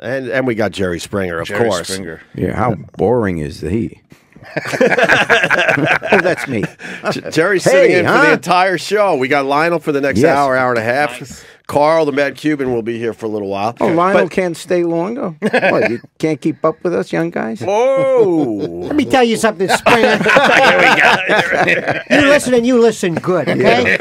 And we got Jerry Springer, of Jerry course. Springer. Yeah, how boring is he? Oh, that's me. Jerry's sitting in for the entire show. We got Lionel for the next hour and a half. Nice. Carl, the Mad Cuban, will be here for a little while. Oh, Lionel can't stay longer? What, you can't keep up with us, young guys? Whoa. Let me tell you something, Springer. Here we go. You listen and you listen good, okay?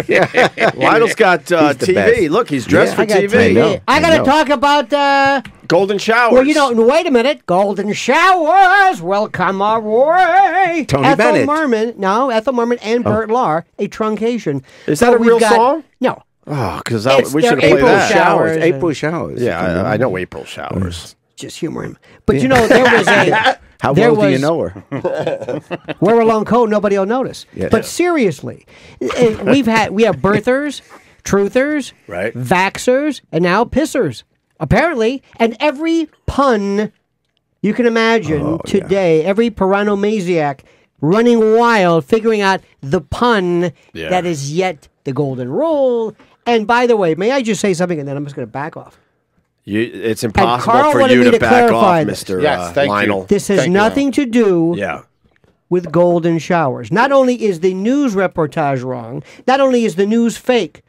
Lionel's got TV. Look, he's dressed for TV. I got to talk about... Golden showers. Well, you don't. Wait a minute. Golden showers will come our way. Tony Bennett. Ethel Merman and Bert Lahr. A truncation. Is that a real song? No. Oh, because we should have played April that. Showers. April showers. Yeah, I know April showers. Just humor him. But you know, there was a... How well do you know her? Wear a long coat, nobody will notice. Yeah. But seriously, we have birthers, truthers, right, vaxxers, and now pissers. Apparently, and every pun you can imagine today, every paranomasiac running wild, figuring out the pun that is yet the golden rule. And by the way, may I just say something, and then I'm just going to back off. It's impossible for you to back off, Mr. Lionel. This has nothing to do with golden showers. Not only is the news reportage wrong, not only is the news fake,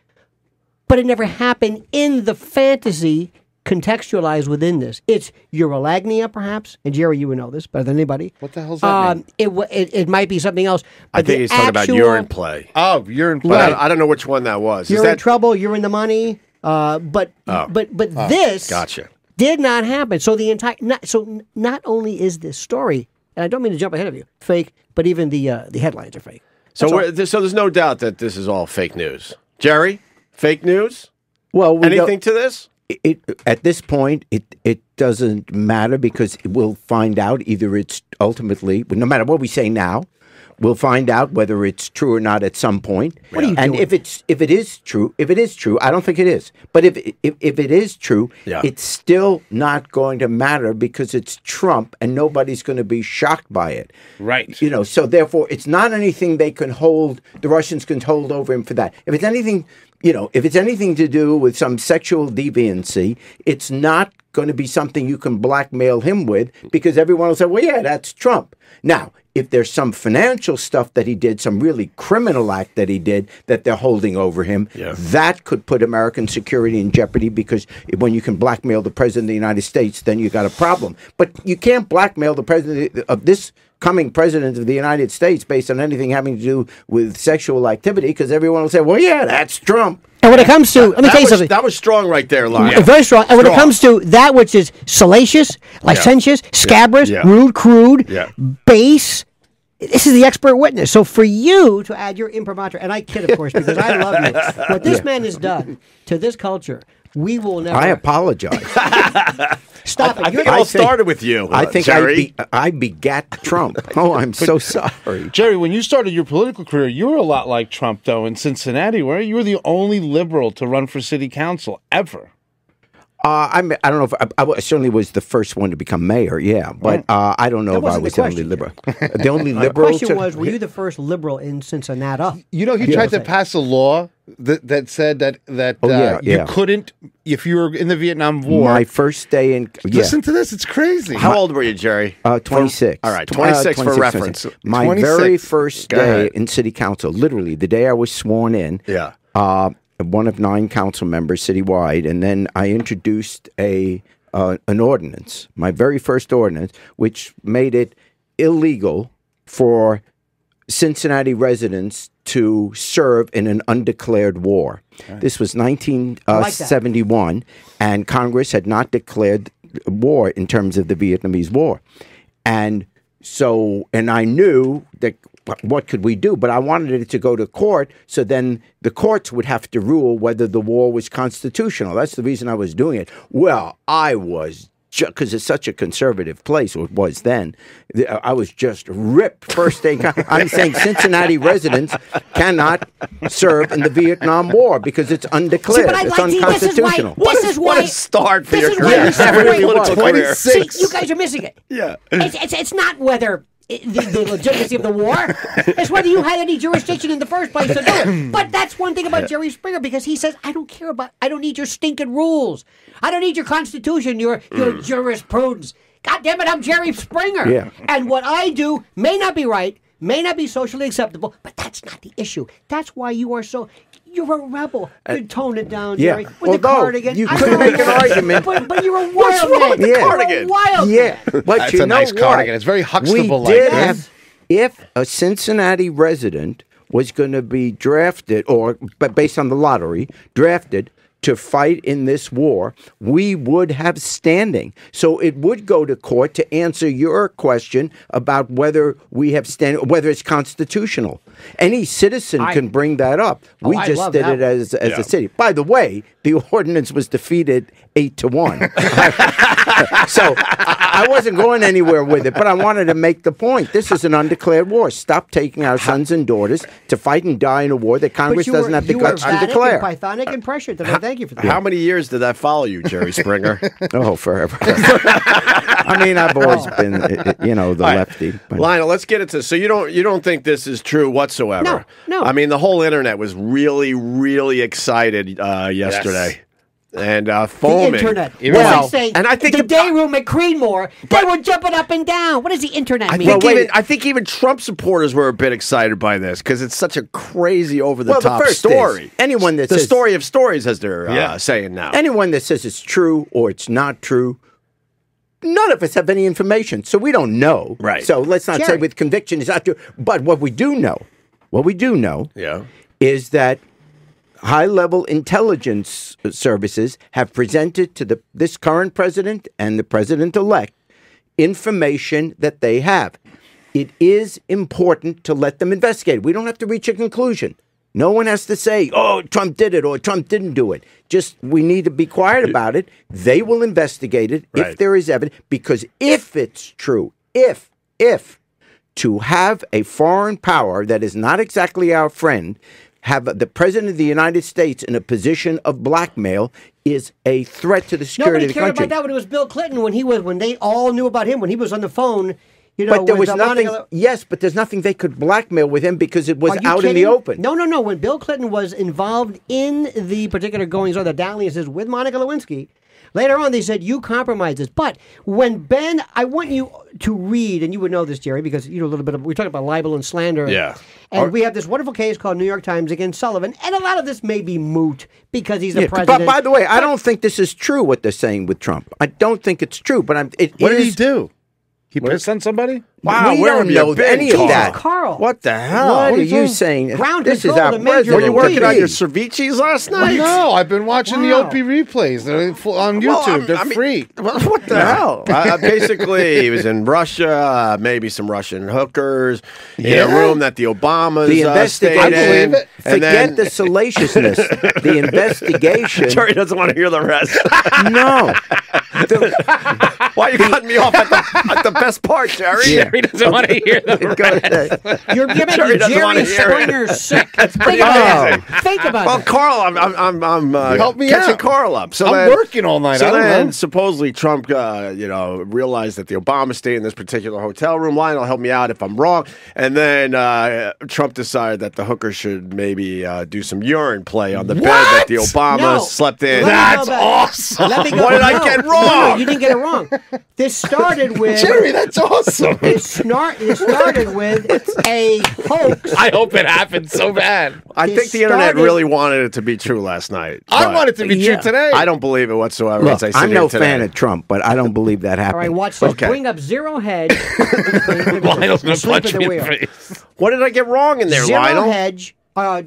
but it never happened in the fantasy contextualized within this. It's urolagnia, perhaps. And Jerry, you would know this better than anybody. What the hell's that mean? It might be something else. I think he's talking about urine play. Oh, urine play. But I don't know which one that was. You're in trouble. You're in the money. But this did not happen. So the entire not only is this story, and I don't mean to jump ahead of you, fake, but even the headlines are fake. So there's no doubt that this is all fake news. Jerry, fake news? Well, anything to this? At this point, it doesn't matter because we'll find out either it's ultimately, no matter what we say now, we'll find out whether it's true or not at some point. What are you doing? If it is true, I don't think it is. But if it is true, it's still not going to matter because it's Trump and nobody's going to be shocked by it. Right. You know, so therefore it's not anything the Russians can hold over him for that. If it's anything, if it's anything to do with some sexual deviancy, it's not going to be something you can blackmail him with because everyone will say, well, yeah, that's Trump. Now, if there's some financial stuff that he did, some really criminal act that he did that they're holding over him, that could put American security in jeopardy because when you can blackmail the president of the United States, then you got a problem. But you can't blackmail the president of this coming president of the United States based on anything having to do with sexual activity because everyone will say, well, yeah, that's Trump. And when it comes to, let me tell you something. That was strong right there, Lionel. Very strong. And when it comes to that which is salacious, licentious, scabrous, rude, crude, base, this is the expert witness. So for you to add your imprimatur, and I kid, of course, because I love you, what this man has done to this culture, we will never. I apologize. Stop it. I think it all started with you. I think Jerry. I begat Trump. Oh, I'm so sorry. Jerry, when you started your political career, you were a lot like Trump, though, in Cincinnati, where you were the only liberal to run for city council ever. I don't know if I certainly was the first one to become mayor, but I don't know if I was the only liberal. The only liberal. The question was, were you the first liberal in Cincinnati? You know, he tried to pass a law that said that you couldn't, if you were in the Vietnam War. My first day in. Listen to this; it's crazy. How old were you, Jerry? 26. All right, 26 for reference. My 26. very first day in city council, literally the day I was sworn in. Yeah. One of 9 council members citywide, and then I introduced an ordinance, my very first ordinance, which made it illegal for Cincinnati residents to serve in an undeclared war. Right. This was 1971, and Congress had not declared war in terms of the Vietnamese War. And I knew that what could we do? But I wanted it to go to court, so then the courts would have to rule whether the war was constitutional. That's the reason I was doing it. Well, I was, because it's such a conservative place, or it was then, I was just ripped first day. I'm saying Cincinnati residents cannot serve in the Vietnam War because it's undeclared. It's unconstitutional. This is why. What a start for your career. career. See, you guys are missing it. Yeah. It's not whether the legitimacy of the war. It's whether you had any jurisdiction in the first place to do it. But that's one thing about Jerry Springer, because he says, I don't need your stinking rules. I don't need your constitution, your jurisprudence. God damn it, I'm Jerry Springer. Yeah. And what I do may not be right, may not be socially acceptable, but that's not the issue. That's why you are so... You're a rebel. You tone it down, Jerry. With the cardigan. You couldn't make an argument. But you're a wild man. with the cardigan? You're a wild Yeah, man. but That's you a know nice what? cardigan. It's very Huxtable-like. We did Yes. have, if a Cincinnati resident was going to be drafted, but based on the lottery, drafted to fight in this war, we would have standing. So it would go to court to answer your question about whether we have standing, whether it's constitutional. Any citizen can bring that up. We I just love did that it as a city. By the way, the ordinance was defeated 8-1. So I wasn't going anywhere with it, but I wanted to make the point. This is an undeclared war. Stop taking our sons and daughters to fight and die in a war that Congress doesn't have the guts to declare. Pythonic and pressured, and I thank you for that. How many years did that follow you, Jerry Springer? Oh, forever. I mean, I've always been, the lefty. But. Lionel, let's get into. So you don't think this is true whatsoever? No. I mean, the whole internet was really, really excited yesterday. And foaming. The internet. Well, and I think the day room at Creedmoor, they were jumping up and down. What does the internet mean? I think even Trump supporters were a bit excited by this because it's such a crazy, over-the-top first story. Anyone that the says, story of stories, as they're saying now. anyone that says it's true or it's not true, none of us have any information, so we don't know. Right. So let's not say Jerry. with conviction it's not true. But what we do know Yeah. is that high-level intelligence services have presented to this current president and the president-elect information that they have. It is important to let them investigate. We don't have to reach a conclusion. No one has to say, oh, Trump did it or Trump didn't do it. Just we need to be quiet about it. They will investigate it if there is evidence. Because if it's true, if to have a foreign power that is not exactly our friend have the president of the United States in a position of blackmail is a threat to the security Nobody of the cared country. about that when it was Bill Clinton, when they all knew about him, when he was on the phone. But there with was nothing. Yes, but there's nothing they could blackmail with him because it was out in the open. No. When Bill Clinton was involved in the particular goings on, the dalliances with Monica Lewinsky, later on they said you compromised this. But when Ben, I want you to read, and you would know this, Jerry, because you know a little bit of. We talk about libel and slander. Yeah. And we have this wonderful case called New York Times against Sullivan, and a lot of this may be moot because he's the president. But by the way, I don't think this is true what they're saying with Trump. I don't think it's true. But What did he do? He pissed on somebody? Wow, we where don't have you know been, any of that. Carl. What the hell? What are you saying? Ground This is control our of the major president. Were you working TV. on your ceviches last night? No, I've been watching the Wow. Opie replays. They're on YouTube. They're free. What the hell? Basically, he was in Russia, maybe some Russian hookers, in a room that the Obamas The stayed investigation. I believe in. it. Forget the salaciousness. The investigation. Jerry doesn't want to hear the rest. No. Why are you cutting me off at the best part, Jerry? Jerry doesn't want to hear the You're giving Jerry doesn't wanna Jerry hear it. Springer sick. That's Think pretty about amazing. that. Think about Well, that. Carl, I'm Help me catching out. Carl up. So I'm then, working all night. So I don't then, know. supposedly Trump, realized that the Obama stayed in this particular hotel room. Lionel, help me out if I'm wrong. And then Trump decided that the hooker should maybe do some urine play on the bed that the Obamas No. slept in. Let me go That's back. awesome. Let me go What did I no. get No, wrong? you didn't get it wrong. This started with Jerry, that's awesome. It started with a hoax. I hope it happens so bad. I He think the internet started- really wanted it to be true last night. I but want it to be Yeah. true today. I don't believe it whatsoever. Look, as I sit I'm here no today. fan of Trump, but I don't believe that happened. All right, watch this. Okay. Bring up Zero Hedge. Lionel's going to Sleep punch at me the in the wheel. face. What did I get wrong in there, Zero Lionel? Hedge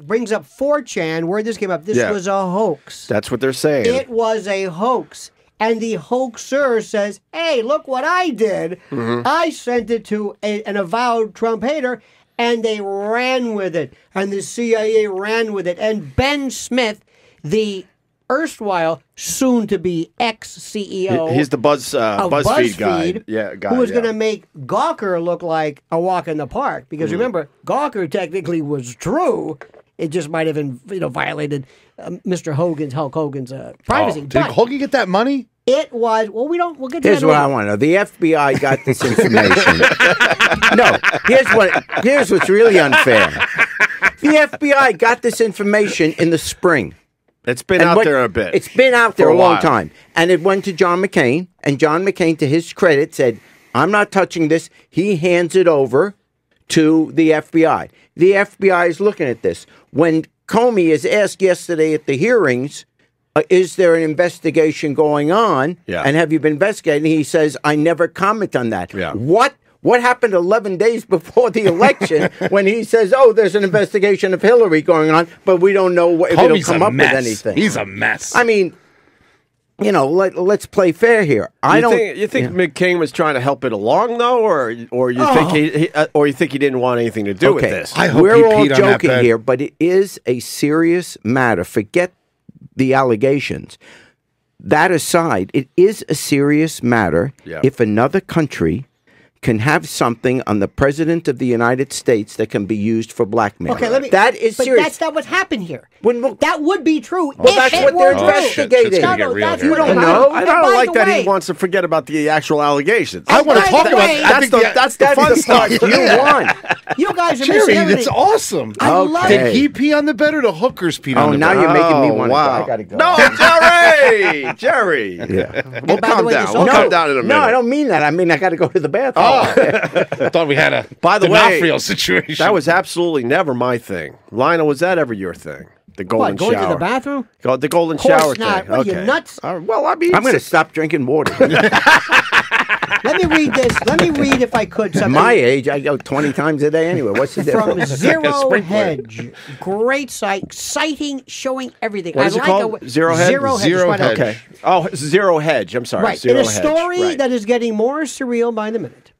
brings up 4chan, where this came up. This Yeah. was a hoax. That's what they're saying. It was a hoax. And the hoaxer says, hey, look what I did. I sent it to an avowed Trump hater, and they ran with it. And the CIA ran with it. And Ben Smith, the erstwhile soon-to-be ex-CEO He's the of BuzzFeed guy. Yeah, guy. who was yeah. going to make Gawker look like a walk in the park. Because remember, Gawker technically was true. It just might have violated Mr. Hulk Hogan's privacy. Did But Hogan get that money? It was. Well, we'll get to Here's that what later. I want to know. The FBI got this information. No, here's what's really unfair. The FBI got this information in the spring. It's been out there a bit. It's been out there For a a long while. time. And it went to John McCain, and John McCain, to his credit, said, I'm not touching this. He hands it over to the FBI. The FBI is looking at this. When Comey is asked yesterday at the hearings, is there an investigation going on? Yeah. And have you been investigating? He says, I never comment on that. Yeah. What happened 11 days before the election when he says, oh, there's an investigation of Hillary going on, but we don't know if it'll come up with anything? He's a mess. I mean, let's play fair here. You think McCain was trying to help it along, though, or you think he didn't want anything to do with this? I hope We're he all peed on that joking bed. here, but it is a serious matter. Forget the allegations. That aside, it is a serious matter if another country can have something on the president of the United States that can be used for blackmail. Okay, that is but serious. that's not what's happened here. When- that would be true. Well, if that's it what were they're true. investigating. Shit's gonna get No, real that's here. what You don't happened. know? I And don't by like the that way, he wants to forget about the actual allegations. I want to by talk the about way- that. That's the fun stuff. you want. You guys are Jerry, missing everything. that's awesome. I love Okay. Did he pee on the bed or the hookers peed on Oh, the now bed? you're making me Oh, want to wow. go. I got to go. No, Jerry! Jerry! Yeah. We'll by the calm way, down. this We'll also- calm down in a minute. No, I don't mean that. I mean, I got to go to the bathroom. I thought we had a By the way, D'Onofrio situation. That was absolutely never my thing. Lionel, was that ever your thing? The golden What, going shower. to the bathroom? The golden Of course shower not. thing. What, are you nuts? Well, I mean, I'm going to stop drinking water. Let me read this. Let me read, if I could, At something my age, I go 20 times a day anyway. What's the from difference? Zero sprinkler. Hedge. Great site, citing, showing everything. What is it called? Zero Hedge? Zero Hedge. Zero Right, Hedge. Okay. Oh, Zero Hedge. I'm sorry. Right. Zero In a Hedge. story Right. that is getting more surreal by the minute,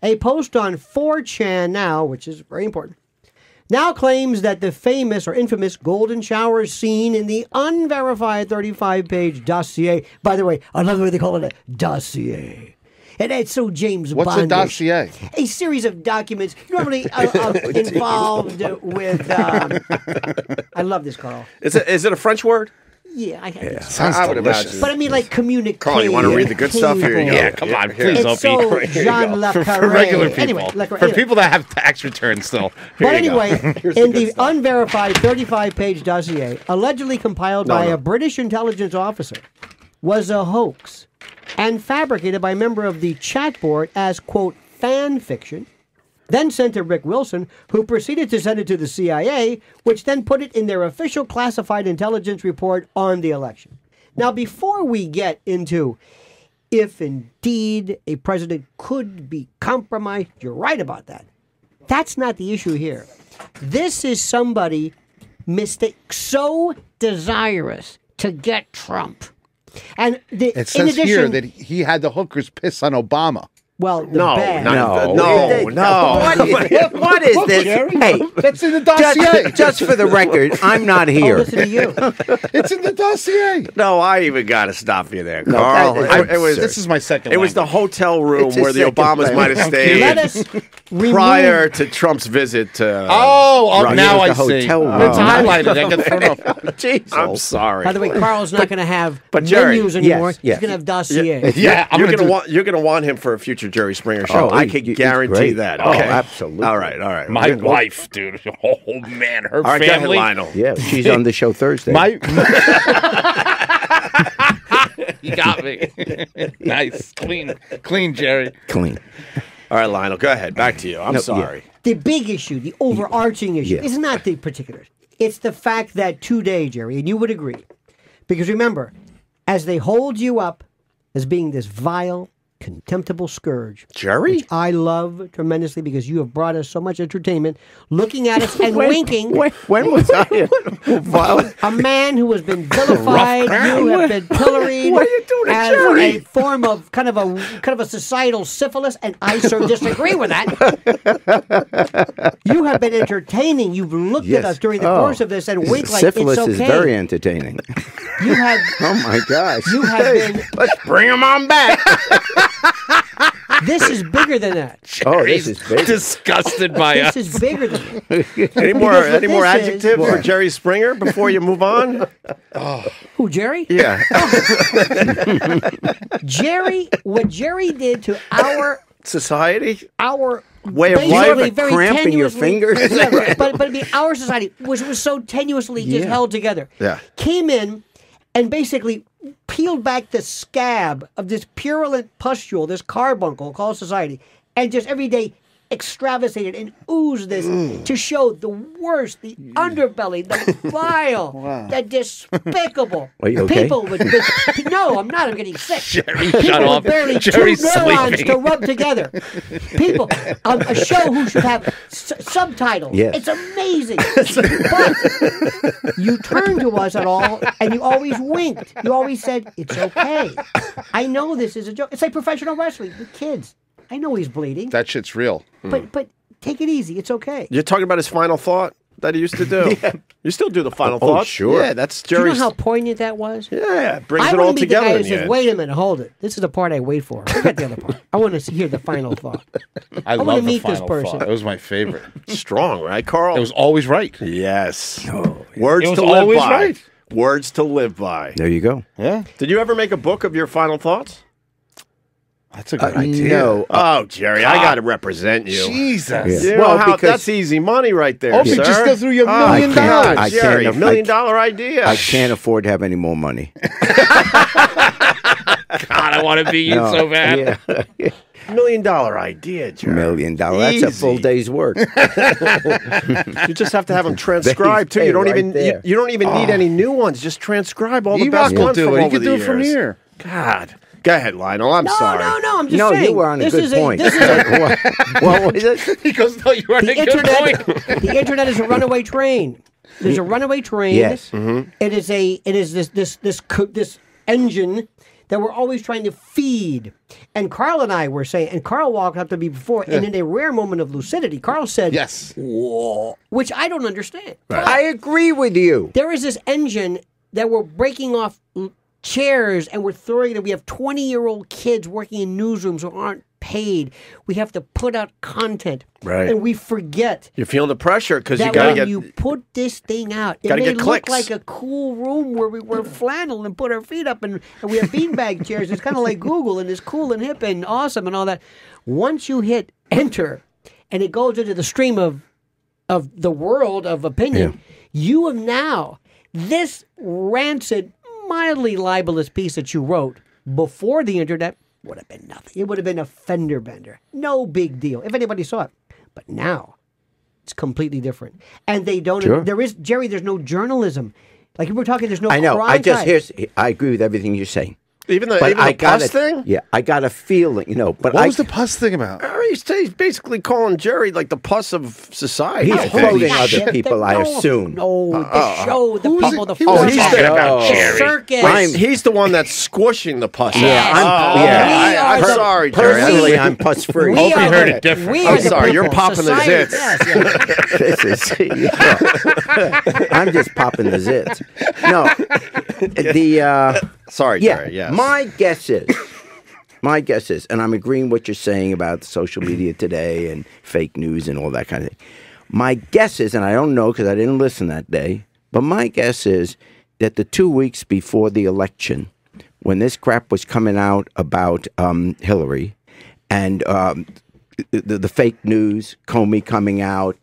a post on 4chan now, which is very important, now claims that the famous or infamous golden shower scene in the unverified 35-page dossier. By the way, I love the way they call it a dossier. And it's so James What's a Bondish. dossier? A series of documents normally involved with. I love this, Carl. Is it a French word? Yeah, I guess. Sounds I would delicious. imagine. But I mean, like communicate. Carl, you want to read the good stuff? Here you go. Yeah, come on, please, It's Opie. so Jean Le For Carré. regular people. Anyway, Le Carré. For Anyway. people that have tax returns still. Here But you go. anyway, in the unverified 35-page dossier, allegedly compiled by a British intelligence officer, was a hoax and fabricated by a member of the chat board as, quote, fan fiction, then sent to Rick Wilson, who proceeded to send it to the CIA, which then put it in their official classified intelligence report on the election. Now, before we get into if indeed a president could be compromised, you're right about that. That's not the issue here. This is somebody so desirous to get Trump. And It in says addition, here that he had the hookers piss on Obama. well, the No, bad. What is this? Hey, That's in the dossier. just for the record, I'm not Oh, here. listen to you. It's in the dossier. No, I even got to stop you there, No, Carl. that is It was. This is my second. It was the language. hotel room It's his where the second Obamas might have language. Let stayed us remove. prior to Trump's visit to. Oh, Right. now It I was the see. hotel room. It's highlighted. I got thrown off. Jesus. I'm sorry. By the way, Carl's not going to have but Jerry- menus anymore. Yes, yes. He's going to have dossiers. Yeah, I'm you're gonna gonna do- you're gonna want him for a future Jerry Springer show. Oh, I he- can he's guarantee great. that. Oh, Okay, absolutely. All right. My wife, dude. Oh man, her All right, go ahead, family. Lionel. Yeah, she's on the show Thursday. My. You got me. Nice, clean, Jerry. Clean. All right, Lionel. Go ahead. Back to you. I'm No, sorry. The big issue, the overarching issue, Yeah. is not the particulars. It's the fact that today, Jerry, and you would agree, because remember, as they hold you up as being this vile, contemptible scourge, Jerry? which I love tremendously because you have brought us so much entertainment, looking at us and winking. When was I? Violent? A man who has been vilified, you have been pilloried What are you doing to as Jerry? a form of kind of a societal syphilis, and I so disagree with that. You have been entertaining. You've looked at Yes. us during the Oh. course of this and winked like Syphilis it's okay. is very entertaining. You have Oh my gosh. you have been Let's bring him on back. This is bigger than that. Oh, this is big. Disgusted by This us. is bigger than that. Any more Because what this adjectives for Jerry Springer before you move on? Who, Jerry? Yeah. Jerry, what Jerry did to our Society? way of life, a cramp in your fingers? Yeah, but I mean, our society was so tenuously just held together. Yeah. Came in and basically peeled back the scab of this purulent pustule, this carbuncle called society, and just every day extravasated and oozed this to show the worst, the underbelly, the vile, the despicable. Are you okay? People would no, I'm not. I'm getting sick. Jerry, People shut with up. barely Jerry's two neurons sleeping. to rub together. People, a show who should have subtitles. Yes. It's amazing. But you turned to us at all, and you always winked. You always said, it's okay. I know this is a joke. It's like professional wrestling with kids. I know he's bleeding, That shit's real. but take it easy. It's okay. You're talking about his final thought that he used to do. You still do the final Oh, thought? sure. Yeah, that's Do you know Jerry's. how poignant that was? Yeah, it brings I it want all to be the together. guy in that the says, end. wait a minute, hold it. This is the part I wait for. Forget the other part. I want to hear the final thought. I wanna love the meet this final person. thought. It was my favorite. Strong, right, Carl? It was always right. Yes. Words It was to live always by. right. Words to live by. There you go. Yeah, Did you ever make a book of your final thoughts? that's a good idea. No. Oh, Jerry, I got to represent you. Jesus. Yeah. You know Well, how, because- that's easy money right there, Opie, sir. just go through your $1 million. I can't Jerry, aff- $1 million idea. I can't afford to have any more money. God, I want to be you so bad. Yeah. $1 million idea, Jerry. $1 million. That's a full Easy. day's work. You just have to have them transcribed too. You don't right even there. you don't even need any new ones. Just transcribe all the E-Rock best will ones do from it. He over can the do it from years. here. God, go ahead, Lionel. I'm No, sorry. no, I'm just No, saying. you were on a this good is point. This is What was it? He goes, no, you are the a good point. internet. The internet is a runaway train. There's a runaway train. Yes. It is this engine that we're always trying to feed. And Carl and I were saying, and Carl walked up to me before, and in a rare moment of lucidity, Carl said, Yes. "Whoa," which I don't understand. I agree with you. There is this engine that we're breaking off chairs and we're throwing it. We have 20-year-old kids working in newsrooms who aren't paid. We have to put out content. Right. And we forget You're feeling the pressure because you that got to when get. you put this thing out, it Gotta may get look clicks. like a cool room where we wear flannel and put our feet up and we have beanbag chairs. It's kind of like Google and it's cool and hip and awesome and all that. Once you hit enter and it goes into the stream of the world of opinion, you have now this rancid, mildly libelous piece that you wrote before the internet would have been nothing. It would have been a fender bender. No big deal if anybody saw it. But now it's completely different. And they don't Sure. there is Jerry, there's no journalism. Like if we're talking there's no I know. crime time. I agree with everything you're saying. Even the, But even I the got pus thing? Yeah, I got a feeling, But What was the pus thing about? He's basically calling Jerry like the pus of society. He's I think. quoting That other shit, people, I assume. No, the show, the who's people, it? the He was fun, talking about the Jerry. circus. Wait, he's the one that's squishing the pus. Yes. I'm We are the- sorry, Jerry. Personally, I'm pus free. We Opie are heard the- it different. we I'm are the sorry, you're people. popping the Society- zits. yes. This is, I'm just popping the zits. No, Sorry, yeah. Jerry. Yes. My guess is, and I'm agreeing what you're saying about social media today and fake news and all that kind of thing. My guess is, and I don't know because I didn't listen that day, but my guess is that the 2 weeks before the election, when this crap was coming out about Hillary and the fake news, Comey coming out,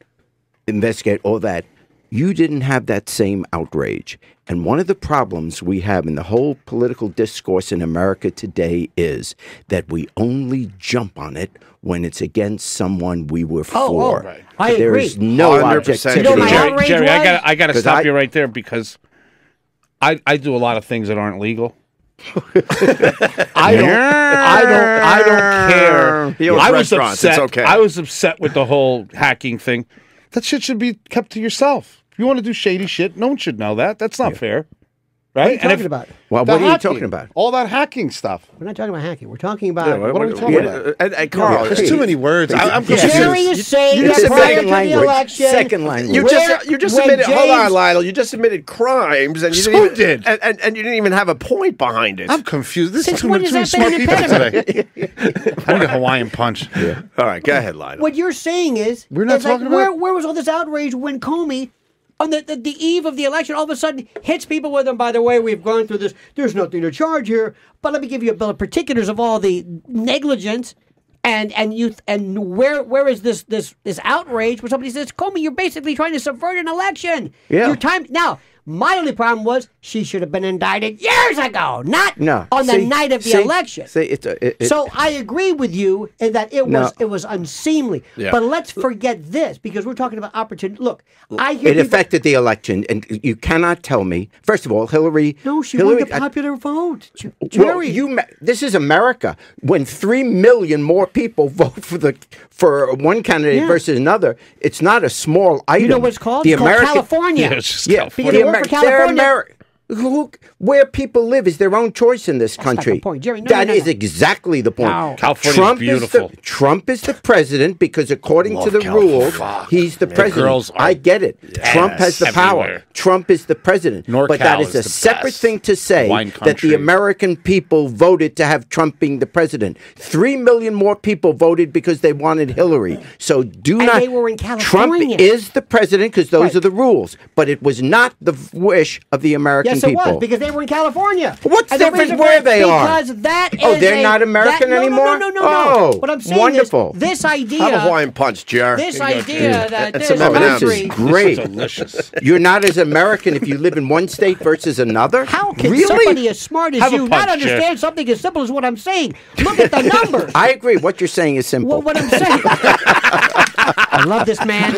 investigate all that, you didn't have that same outrage. And one of the problems we have in the whole political discourse in America today is that we only jump on it when it's against someone we were for. right. I There agree. is no 100%. objectivity. You know my Jerry, outrage Jerry, was? I gotta 'Cause stop I- you right there because I do a lot of things that aren't legal. I don't care. He owns I was restaurants. upset. It's okay. I was upset with the whole hacking thing. That shit should be kept to yourself. If you want to do shady shit, no one should know that. That's not fair. What are you right? And talking if- about? Well, the what are you hacking, talking about? all that hacking stuff. We're not talking about hacking. We're talking about. What are we talking about? And Carl, There's too many words. I'm confused. Jerry is saying you that just prior second to the language. election, Second language. you just when admitted. Hold on, James- Lionel. You just admitted crimes, and you So didn't did. and you didn't even have a point behind it. I'm confused. This Since is too when many has smart that people been an today. I need a Hawaiian punch. All right, go ahead, Lionel. What you're saying is, We're not is like, talking about- where was all this outrage when Comey, on the eve of the election, all of a sudden hits people with them? By the way, we've gone through this. There's nothing to charge here, but let me give you a bill of particulars of all the negligence. And where is this outrage where somebody says, Comey, you're basically trying to subvert an election. Yeah. Your time now. My only problem was she should have been indicted years ago, not on the night of the election. So I agree with you in that it was unseemly. Yeah. But let's forget this because we're talking about opportunity. Look, I hear It people, affected the election, and you cannot tell me. First of all, Hillary. No, she Hillary, won the popular vote. Well, Jerry, this is America. When 3 million more people vote for one candidate Yeah. versus another, it's not a small item. you know what it's called? The It's called American, California. Yeah, it's just Yeah, California. Because they work for California. where people live is their own choice in this not the country. point, Jerry. No, That no, is no. exactly the point. No. California's beautiful. Trump is the president because according to Love the rules, California. he's the president. girls are- I get it. Trump has the power. everywhere. Trump is the president. NorCal but that is is a the separate best. thing to say Wine that country. the American people voted to have Trump being the president. 3 million more people voted because they wanted Hillary. So do And not. they were in Trump California. is the president because those Right. are the rules. But it was not the wish of the American yes, it people. was because they were in California. What's And the different reason where for- they are? Because that Oh, is they're not American anymore? No. Oh, What I'm saying wonderful. is this idea. Have a Hawaiian punch, Jer. This idea that That's there's some Oh, M&Ms. this is country. great. Delicious. You're not as American if you live in one state versus another? How can really? somebody as smart as Have a you not punch, Jer. understand something as simple as what I'm saying? Look at the numbers. I agree. What you're saying is simple. What I'm saying. I love this man.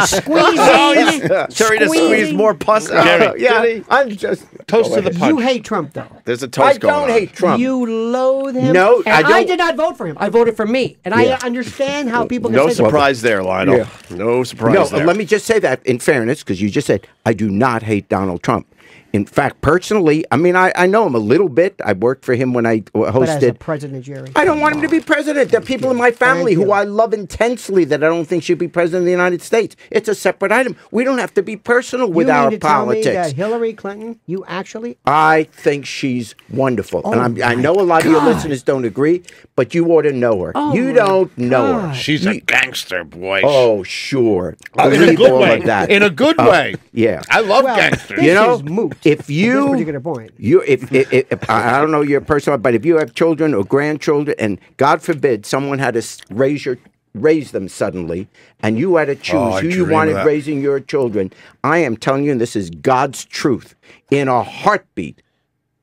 Squeezing. Jerry to squeeze more pus out. Jerry. yeah, Did he? I'm just Toast to the punch. You hate Trump, though. There's a toast I going don't on. hate Trump. You loathe him. No, and I don't. I did not vote for him. I voted for me, and Yeah. I understand how people. Can No say surprise there, Lionel. Yeah. No surprise No, there. let me just say that in fairness, because you just said, I do not hate Donald Trump. In fact, personally, I mean, I know him a little bit. I worked for him when I But as a hosted. president, Jerry. I don't want him to be president. There are people in my family Thank who you. I love intensely that I don't think should be president of the United States. It's a separate item. We don't have to be personal with you our mean to tell me politics. that Hillary Clinton, you actually I think she's wonderful. Oh And I my know a lot of your God. listeners don't agree, but you ought to know her. Oh you my don't know her. God. She's a gangster, boy. Oh, sure. in a Believe good all way. of that. In a good way. Yeah. I love well, gangsters. this You know, is moot. if This you particular point. if I don't know your personal, but if you have children or grandchildren, and God forbid someone had to raise them suddenly, and you had to choose I who you dream of wanted that. raising your children, I am telling you, and this is God's truth. In a heartbeat,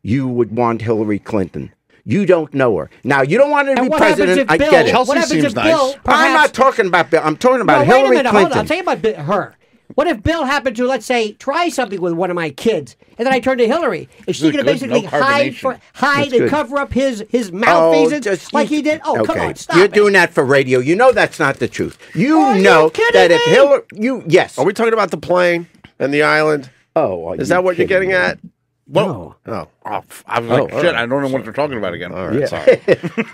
you would want Hillary Clinton. You don't know her. Now, you don't want her to And be what happens president. if I Bill? get it. Chelsea What happens seems if nice. Bill? I'm Perhaps, not talking about Bill. I'm talking about no, wait a Hillary minute. Clinton. Hold on. I'll tell you about her. What if Bill happened to, let's say, try something with one of my kids, and then I turn to Hillary? Is she Good, going to basically no hide carbonation. and good. cover up his malfeasance just- like he did? Oh, come okay. on, stop You're it. doing that for radio. You know that's not the truth. You Are you know kidding that if me? Hillary, yes. Are we talking about the plane and the island? Oh, Is that what you're getting at? No. Oh, I was like, shit, I don't know what they're talking about again. all right. Yeah. Sorry.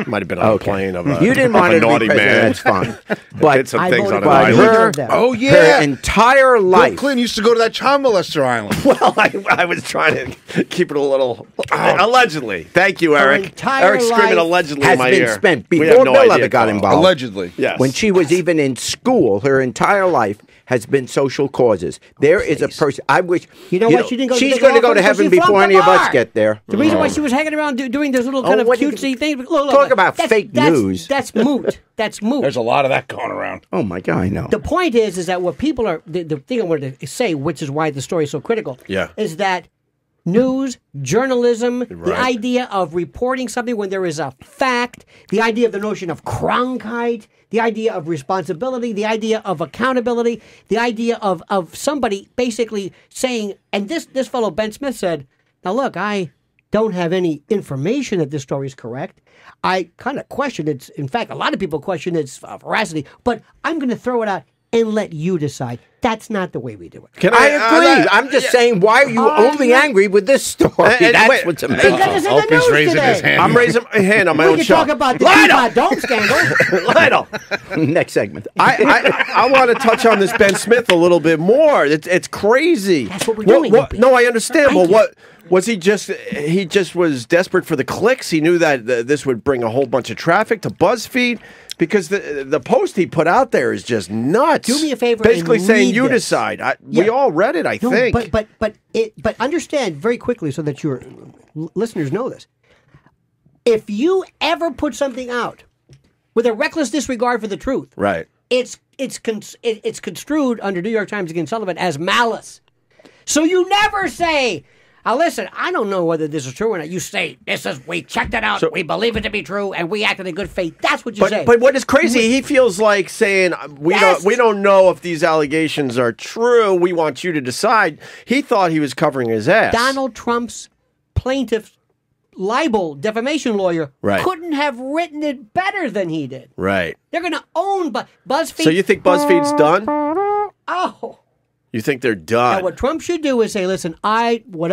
Might have been on a plane of a, You didn't of want a her to be naughty president. man. That's fine. Did But some I things voted on an for but island. her. her, that. Oh, yeah. her entire Bill life. Clinton used to go to that child molester island. Well, I was trying to keep it a little allegedly. Thank you, Eric. entire Eric screaming life allegedly has in my been ear. spent We have before no Bill idea, ever got Carl. involved. Allegedly. Yes. When she was even in school, her entire life has been social causes. There is a person. I wish. You know what? She didn't go to She's the going to law go to firm because heaven she before flunked any of the us bar. get there. The reason why she was hanging around doing those little kind of what do you- cutesy things. Look, Talk about that's- fake that's- news. That's moot. That's moot. There's a lot of that going around. Oh my God, I know. The point is that what people are, the thing I wanted to say, which is why the story is so critical, Yeah. is that news, journalism, the Right. idea of reporting something when there is a fact, the idea of the notion of Krankheit, the idea of responsibility, the idea of accountability, the idea of somebody basically saying, and this fellow Ben Smith said, now look, I don't have any information that this story is correct. I kind of question its, in fact, a lot of people question its veracity, but I'm going to throw it out and let you decide. That's not the way we do it. Can I agree. I'm just saying, why are you only angry with this story? That's wait, what's Because amazing. it's in the Opie's news raising today. his hand. I'm raising my hand on my We own can show. talk about the Lionel! Teapot Dome scandal. Lionel, Next segment. I want to touch on this Ben Smith a little bit more. It's crazy. That's what we're doing, Opie. No, I understand. Thank Well, you. what was he just? He just was desperate for the clicks. He knew that this would bring a whole bunch of traffic to BuzzFeed because the post he put out there is just nuts. Do me a favor basically and saying read you this. decide. Yeah. We all read it, I No, think. but understand very quickly so that your listeners know this. If you ever put something out with a reckless disregard for the truth, Right. it's construed under New York Times against Sullivan as malice. So you never say, "Now listen, I don't know whether this is true or not." You say, we checked it out, we believe it to be true, and we acted in good faith. That's what you say. But what is crazy? He feels like saying Yes. we don't know if these allegations are true. We want you to decide. He thought he was covering his ass. Donald Trump's plaintiff libel defamation lawyer Right. couldn't have written it better than he did. Right. They're going to own BuzzFeed. So you think BuzzFeed's done? Oh. You think they're done? And what Trump should do is say, listen, I'm going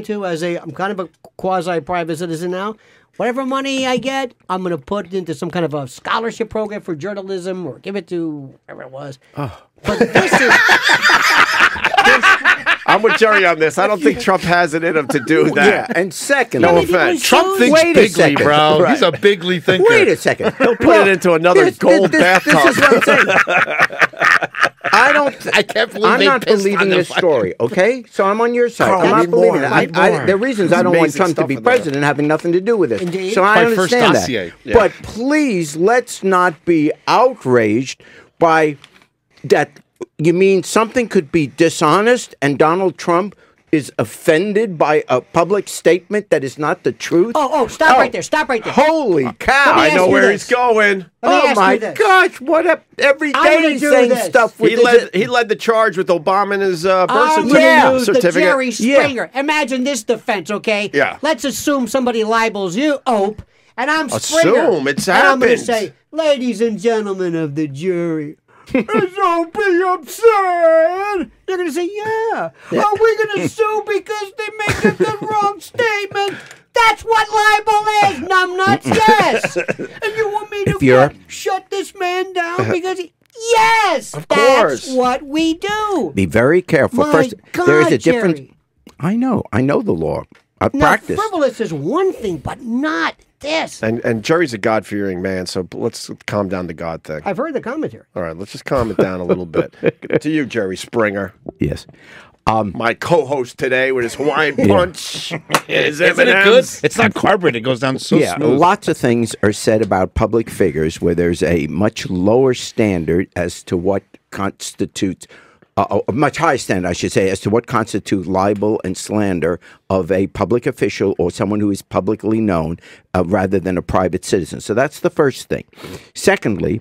to, I'm kind of a quasi-private citizen now. Whatever money I get, I'm going to put it into some kind of a scholarship program for journalism or give it to whoever it was. Oh. But this is... I'm with Jerry on this. I don't think Trump has it in him to do that. Yeah, and second, No many people offense. he Trump sued? thinks Wait a bigly, second. bro. Right. He's a bigly thinker. wait a second. Put it into another gold bathtub. This is what I'm saying. I can't believe I'm they not pissed believing on the this fucking- story. Okay, so I'm on your side. Carl, I'm I not need believing more. it. I need more. There are reasons There's I don't want amazing Trump to stuff be in there. president, having nothing to do with it. Indeed. So I My first understand dossier. that. Yeah. But please, let's not be outraged by that. You mean something could be dishonest, and Donald Trump is offended by a public statement that is not the truth? Stop right there. Stop right there. Holy cow! me I ask know you where this. he's going. Let me Oh ask my you this. gosh! What a every I'm day gonna he's do saying this. stuff with He led the charge with Obama and his birth I'm certificate. going to use the certificate. Jerry Yeah. Springer. Imagine this defense, okay? Yeah. Let's assume somebody libels you, Ope, and I'm Springer. Assume, it's And I'm going to happened. say, ladies and gentlemen of the jury, is Opie upset? You're going to say, yeah. Are we going to sue because they make the wrong statement? That's what libel is, numbnuts. Yes. And you want me If to you're- shut this man down because he... Yes, Of course. that's what we do. Be very careful. My First, God, there is a difference. Jerry. I know the law. I've Now, practiced. frivolous is one thing, but not this. And Jerry's a God-fearing man, so let's calm down the God thing. I've heard the commentary. All right, let's just calm it down a little bit. To you, Jerry Springer, Yes. my co-host today with his Hawaiian punch, his Isn't it good? M&Ms. It's not carbureted. It goes down so Yeah, smooth. lots of things are said about public figures where there's a much lower standard as to what constitutes, a much higher standard, I should say, as to what constitutes libel and slander of a public official or someone who is publicly known rather than a private citizen. So that's the first thing. Secondly,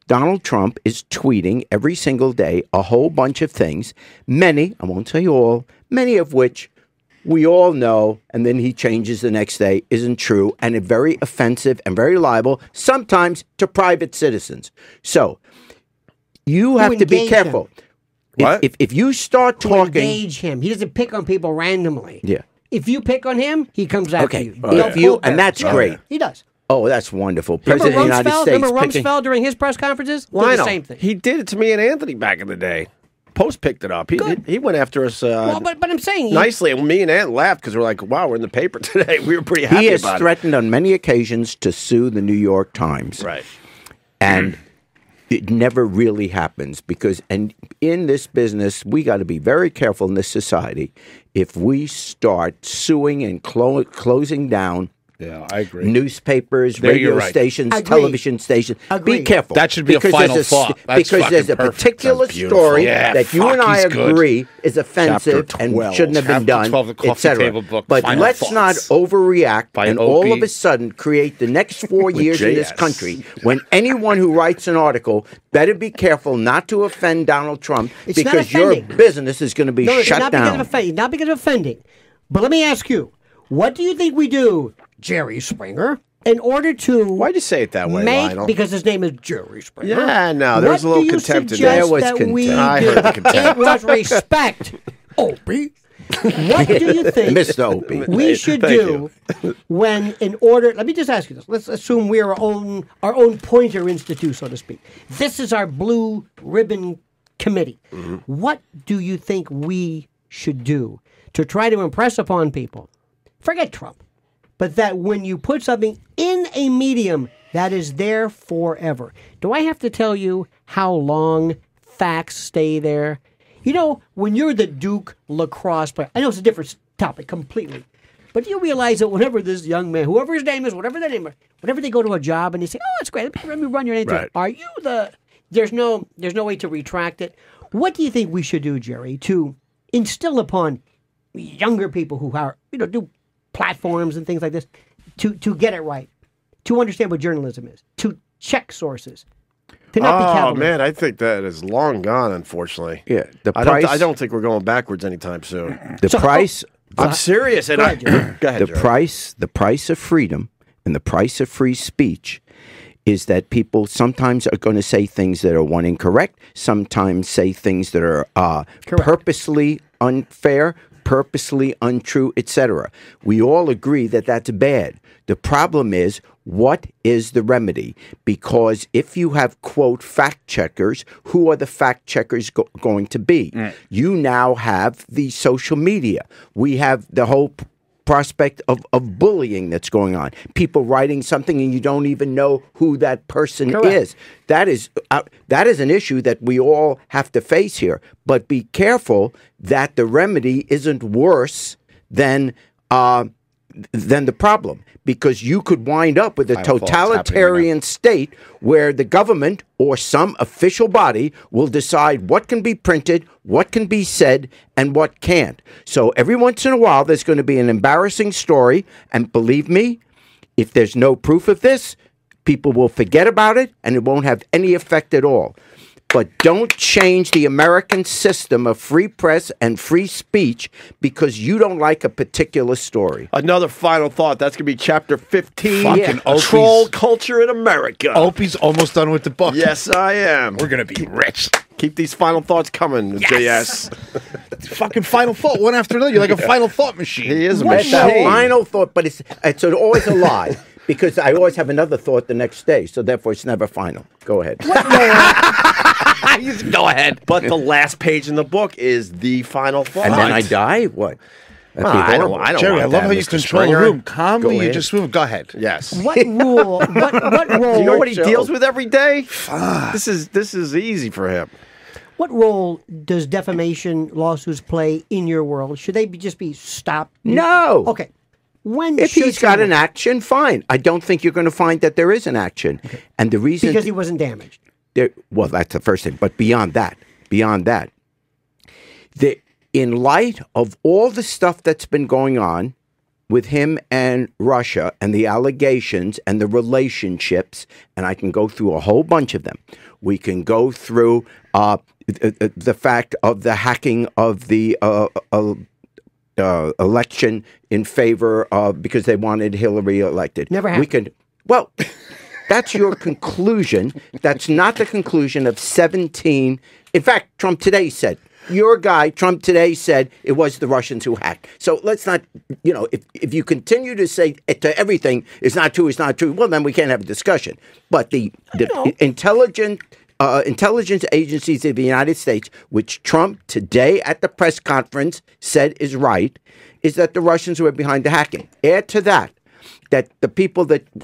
Donald Trump is tweeting every single day a whole bunch of things, many, I won't say all, many of which we all know, and then he changes the next day, isn't true, and it's very offensive and very liable, sometimes to private citizens. So you have to be engage careful. What? If you start To talking, engage him. He doesn't pick on people randomly. yeah, If you pick on him, he comes after Okay. you. If Don't you- pull and back. that's great. He does. oh, that's wonderful. Remember President of the United Rumsfeld? States Remember picking. Rumsfeld during his press conferences? Did Lionel, the same thing. he did it to me and Anthony back in the day. Post picked it up. He went after us well, but I'm saying nicely, and me and Ant laughed because we're like, "Wow, we're in the paper today." We were pretty happy He has about threatened on many occasions to sue the New York Times. it. Right. And it never really happens because, and in this business, we got to be very careful in this society. If we start suing and closing down Yeah, I agree. newspapers, There you're radio right. stations, Agreed. television stations, Agreed. be careful. That should be a Because final there's thought. That's because there's a fucking perfect. particular That's beautiful. story Yeah, that you and fuck, I he's good. agree is offensive Chapter and 12. shouldn't have been Chapter done, 12, the coffee etc. table book, But Final let's Thoughts. not overreact By and all Opie. of a sudden create the next 4 years in this JS. country when anyone who writes an article better be careful not to offend Donald Trump It's not because your offending. business is going to be no, it's shut not down. because of offending. Not because of offending. But let me ask you, what do you think we do, Jerry Springer? in order to Why'd you say it that way, make, Lionel? because his name is Jerry Springer. Yeah, no, there was a little contempt in there. There was that we contempt. I do? heard the contempt. It was respect. Opie. What do you think Mr. Opie. we should Thank do when, in order? Let me just ask you this. Let's assume we are our own Pointer Institute, so to speak. This is our blue ribbon committee. Mm-hmm. What do you think we should do to try to impress upon people? Forget Trump, but that when you put something in a medium, that is there forever. Do I have to tell you how long facts stay there? You know, when you're the Duke lacrosse player, I know it's a different topic completely, but you realize that whenever this young man, whoever his name is, whatever their name is, whenever they go to a job and they say, "Oh, it's great, let me run your name," Right. are you the? There's no way to retract it. What do you think we should do, Jerry, to instill upon younger people who are, do platforms and things like this, to get it right, to understand what journalism is, to check sources, to not be Oh cavalier? man, I think that is long gone. Unfortunately, Yeah, the I price. don't think we're going backwards anytime soon. The price. I'm serious, and Go ahead, Jerry. go ahead. The Jerry. price of freedom and the price of free speech is that people sometimes are going to say things that are incorrect, sometimes say things that are purposely unfair, purposely untrue, etc. We all agree that that's bad. The problem is, what is the remedy? Because if you have, quote, fact checkers, who are the fact checkers going to be? You now have the social media. We have the whole prospect of bullying that's going on. People writing something and you don't even know who that person is. That is an issue that we all have to face here. But be careful that the remedy isn't worse than the problem, because you could wind up with a Final thoughts totalitarian state where the government or some official body will decide what can be printed, what can be said, and what can't. So every once in a while, there's going to be an embarrassing story, and believe me, if there's no proof of this, people will forget about it, and it won't have any effect at all. But don't change the American system of free press and free speech because you don't like a particular story. Another final thought. That's going to be chapter 15. Fucking Opie's- Troll culture in America. Opie's almost done with the book. Yes, I am. We're going to be rich. Keep these final thoughts coming, Yes. JS. Fucking final thought, one after another. You're like a final thought machine. He is a That's a machine. final thought, but it's always a lie because I always have another thought the next day, so therefore it's never final. Go ahead. Go ahead. But the last page in the book is the final thought. And then I die? What? That'd be I don't, horrible. I don't Jerry, want I love that, how you Mr. control Springer. the room. Calmly, Go you ahead. just move. Go ahead. Yes. What rule? What role? Do you know what he Show. deals with every day? This is easy for him. What role does defamation lawsuits play in your world? Should they just be stopped? No. Okay. When If should he's got someone- an action, fine. I don't think you're going to find that there is an action. And the reason... because he wasn't damaged. Well, that's the first thing. But beyond that, in light of all the stuff that's been going on with him and Russia and the allegations and the relationships, and I can go through a whole bunch of them. We can go through the fact of the hacking of the election in favor of, because they wanted Hillary elected. Never happened. We can, well, that's your conclusion. That's not the conclusion of 17. In fact, Trump today said, your guy, Trump today said it was the Russians who hacked. So let's not, if you continue to say to everything, it's not true, well, then we can't have a discussion. But the intelligence agencies of the United States, which Trump today at the press conference said is right, is that the Russians were behind the hacking. Add to that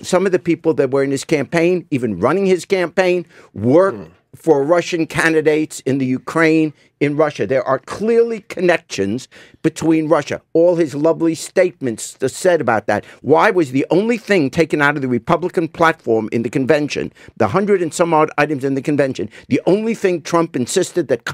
some of the people that were in his campaign, even running his campaign, worked for Russian candidates in the Ukraine, in Russia. There are clearly connections between Russia. All his lovely statements said about that. Why was the only thing taken out of the Republican platform in the convention, the 100 and some odd items in the convention, the only thing Trump insisted that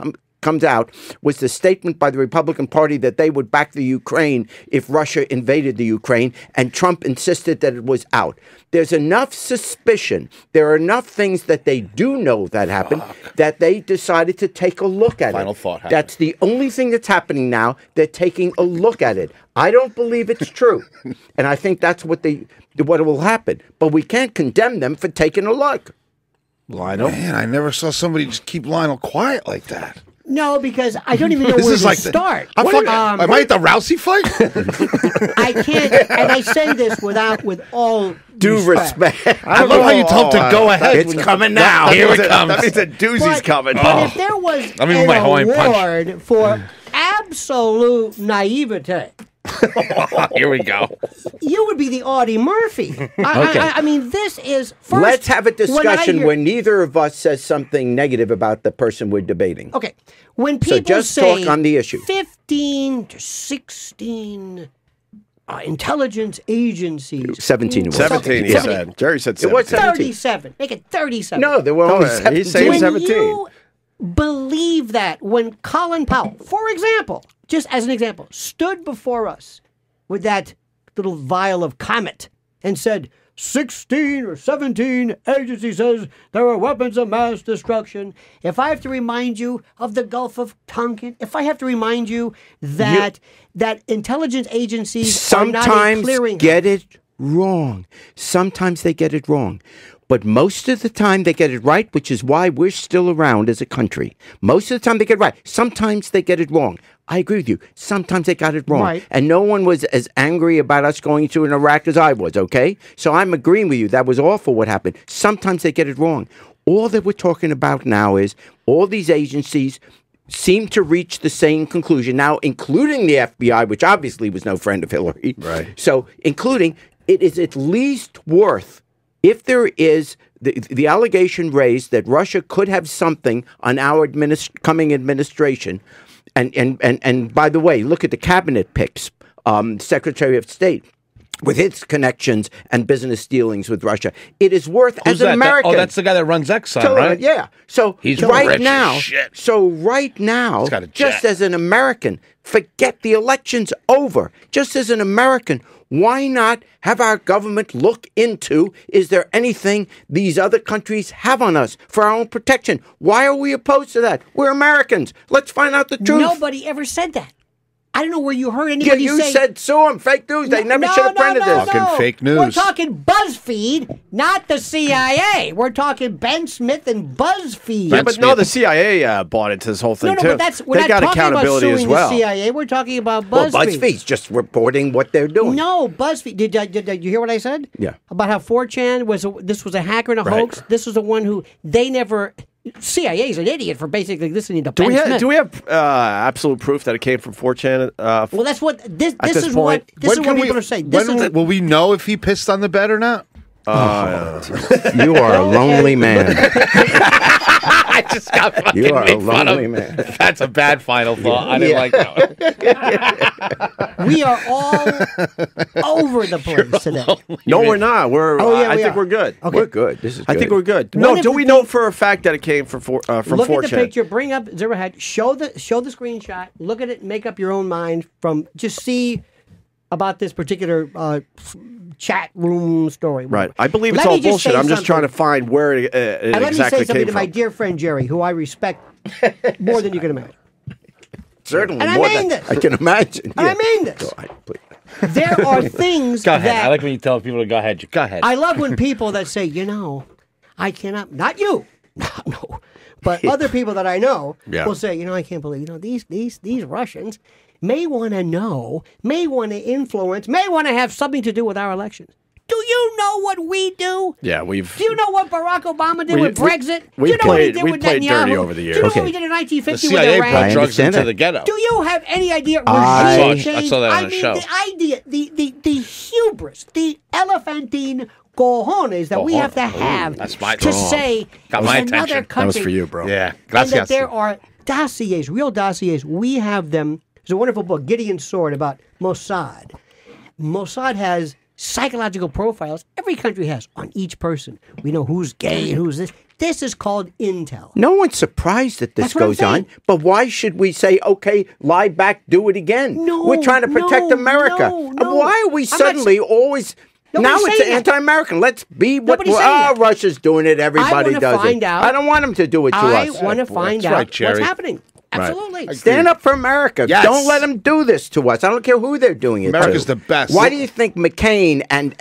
comes out was the statement by the Republican Party that they would back the Ukraine if Russia invaded the Ukraine, and Trump insisted that it was out. There's enough suspicion, there are enough things that they do know that happened, that they decided to take a look at it. Final thought. That's the only thing that's happening now. They're taking a look at it. I don't believe it's true. And I think that's what will happen. But we can't condemn them for taking a look. Lionel? Man, I never saw somebody just keep Lionel quiet like that. No, because I don't even know where to start. Am I at the Rousey fight? I can't, and I say this with all due respect. I love how you told him to go ahead. It's coming now. Here it comes. That means a doozy's coming. But if there was Let me move my Hawaiian award for absolute naivete, Here we go. you would be the Audie Murphy. I mean, this is first. Let's have a discussion when where neither of us says something negative about the person we're debating. Okay, when people just say talk on the issue. 15 to 16 intelligence agencies. 17 it was. 17, he said. Jerry said 17. It was 17. 37. Make it 37. No, there were only 17. He's saying When 17. you believe that, when Colin Powell, for example, just as an example, stood before us with that little vial of Comet and said, 16 or 17 agencies says there are weapons of mass destruction. If I have to remind you of the Gulf of Tonkin, if I have to remind you that that intelligence agencies are not a sometimes clearing get it wrong. Sometimes they get it wrong. But most of the time they get it right, which is why we're still around as a country. Most of the time they get it right. Sometimes they get it wrong. I agree with you. Sometimes they got it wrong. Right. And no one was as angry about us going to Iraq as I was, okay? So I'm agreeing with you. That was awful what happened. Sometimes they get it wrong. All that we're talking about now is all these agencies seem to reach the same conclusion now, including the FBI, which obviously was no friend of Hillary. Right. So including, it is at least worth, if there is the allegation raised that Russia could have something on our coming administration, and by the way, look at the cabinet picks, Secretary of State, with its connections and business dealings with Russia. It is worth, Who's as an that? American. Oh, that's the guy that runs Exxon, So, right? yeah. So He's right rich as now, shit. He's got a just jet. as an American, forget the election's over. Just as an American, why not have our government look into, is there anything these other countries have on us for our own protection? Why are we opposed to that? We're Americans. Let's find out the truth. Nobody ever said that. I don't know where you heard Yeah, anybody you say. said sue them. Fake news. They never should have printed this. Fucking fake We're news. talking BuzzFeed, not the CIA. We're talking Ben Smith and BuzzFeed. Yeah, but no, the CIA bought into this whole thing, no, too. but that's we're they not got talking about accountability suing as well. the CIA. We're talking about Well, BuzzFeed. BuzzFeed's just reporting what they're doing. No, BuzzFeed. Did you hear what I said? Yeah. About how 4chan this was a hacker and a hoax. This was the one who they never. CIA is an idiot for basically listening to Ben Smith. Do we have absolute proof that it came from 4chan? Well, that's what this this is. What point, this is When what can people we- are saying. Will we know if he pissed on the bed or not? You are a lonely man. I just got fucking You are a made fun of. lonely man. That's a bad final thought. I didn't like that one. We are all over the place today. No, we're not. We're. Oh, yeah, I we think are. we're good. Okay. We're good. This is I good. think we're good. One No, of do the we know for a fact that it came from Look 4chan? at the picture. Bring up Zero Head. Show the screenshot. Look at it. Make up your own mind from. Just see about this particular chat room story. Right. I believe it's Let all me just bullshit. say I'm just trying to something. find where it And let me exactly say something came to my from. dear friend Jerry, who I respect more than you can imagine. Certainly And I more mean than this. I can imagine. And I mean this. Go ahead, please. There are things Go ahead. that I like when you tell people to go ahead. Go ahead. I love when people that say, I cannot, not you, no, but other people that I know Yeah. will say, I can't believe, these Russians may want to know, may want to influence, may want to have something to do with our elections. Do you know what we do? Yeah, we've. Do you know what Barack Obama did with Brexit? we Do you know what he played- did we with played Netanyahu? dirty over the Do you years. know Okay. what we did in the 1950 CIA with brought Iran? drugs understand into that. the ghetto. Do you have any idea? I Regime I change? saw that on I the mean, show. the idea, the hubris, the elephantine cojones that we have to have that's my to thought. say Got my another attention. country. That was for you, bro. Yeah. And that Gracias. there are dossiers, real dossiers. We have them. There's a wonderful book, Gideon's Sword, about Mossad. Mossad has psychological profiles every country has on each person. We know who's gay and who's this. This is called intel. No one's surprised that this That's what I'm goes on, saying. but why should we say, okay, lie back, do it again? No, we're trying to protect no, America. no. Why are we I'm not suddenly always... Now Nobody's it's saying that. anti-American. Let's be what... Nobody's saying that. Russia's doing it. Everybody wanna does find it. out- I don't want them to do it to I us. want to find That's out right, Jerry. what's happening. Absolutely. Stand up for America. Yes. Don't let them do this to us. I don't care who they're doing it America's to. the best. Why do you think McCain and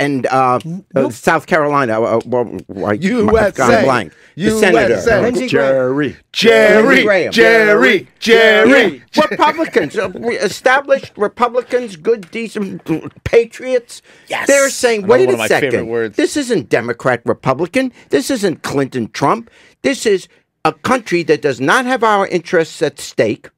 South Carolina, USA. blank, the USA. senator, Lindsey Graham. Jerry. Republicans, established Republicans, good, decent patriots. Yes. They're saying, Another wait one a of my favorite second. words. This isn't Democrat Republican. This isn't Clinton Trump. This is a country that does not have our interests at stake.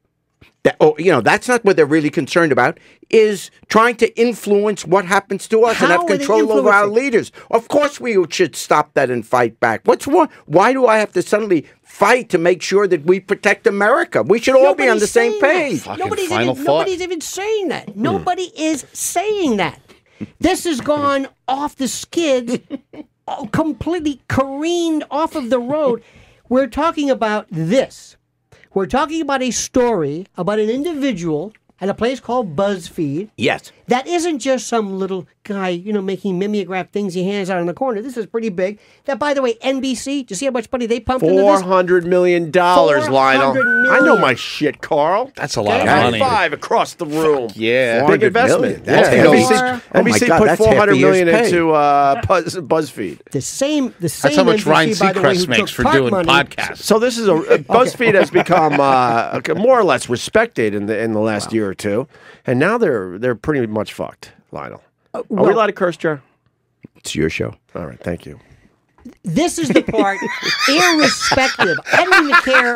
That's not what they're really concerned about, is trying to influence what happens to us and How have are they control over our influencing? leaders. Of course we should stop that and fight back. What's wrong? Why do I have to suddenly fight to make sure that we protect America? We should all be on the same page. Fucking final thought. Nobody's even saying that. Nobody is saying that. This has gone off the skids, completely careened off of the road. We're talking about this. We're talking about a story about an individual at a place called BuzzFeed. Yes. That isn't just some little guy, making mimeograph things he hands out in the corner. This is pretty big. That, by the way, NBC, do you see how much money they pumped into this? $400 million, Lionel. $400 I know million. my shit, Carl. That's a lot of High money. five across the room. Yeah. Big 400 investment. million. Yeah. That's NBC, Oh my NBC God, put that's half a $400 million year's pay. into BuzzFeed. The same That's how much NBC, Ryan by the way, Seacrest who makes took for part doing money. podcasts. So this is BuzzFeed has become more or less respected in the last year or two, and now they're pretty much fucked, Lionel. Are we allowed to curse, Joe? It's your show. All right, thank you. This is the part, irrespective. I don't even care.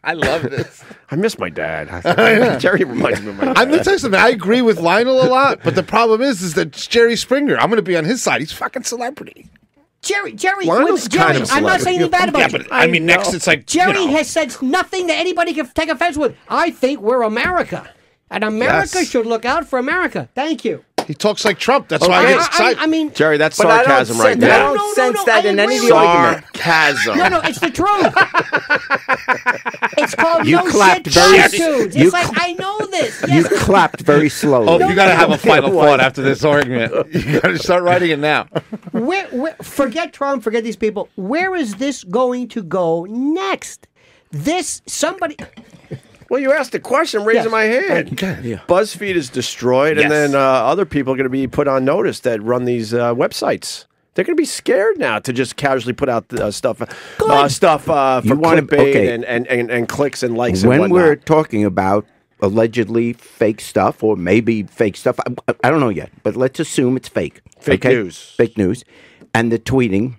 I love this. I miss my dad. Jerry reminds me of my dad. I'm going to tell you something. I agree with Lionel a lot, but the problem is that it's Jerry Springer. I'm going to be on his side. He's fucking celebrity. Jerry, Lionel's kind of I'm not saying anything bad about Yeah, you. but I mean, next it's like Jerry has said nothing that anybody can take offense with. I think we're America. And America Yes. should look out for America. Thank you. He talks like Trump. That's why I get excited. I mean, Jerry, that's But sarcasm right I there. don't No, sense no, that I in any agree of the with you. argument. Sarcasm. no, it's the truth. It's called You no clapped shit very- platitudes. you It's like, I know this. You Yes. clapped very slowly. Oh, you got to have a final What? thought after this argument. You got to start writing it now. Forget Trump, forget these people. Where is this going to go next? Somebody... Well, you asked a question, I'm raising Yes. my hand. BuzzFeed is destroyed, and Yes. then other people are going to be put on notice that run these websites. They're going to be scared now to just casually put out stuff for You wanna- clickbait okay. and clicks and likes When and we're whatnot. talking about allegedly fake stuff or maybe fake stuff, I don't know yet, but let's assume it's fake. Fake news. Fake news. And the tweeting.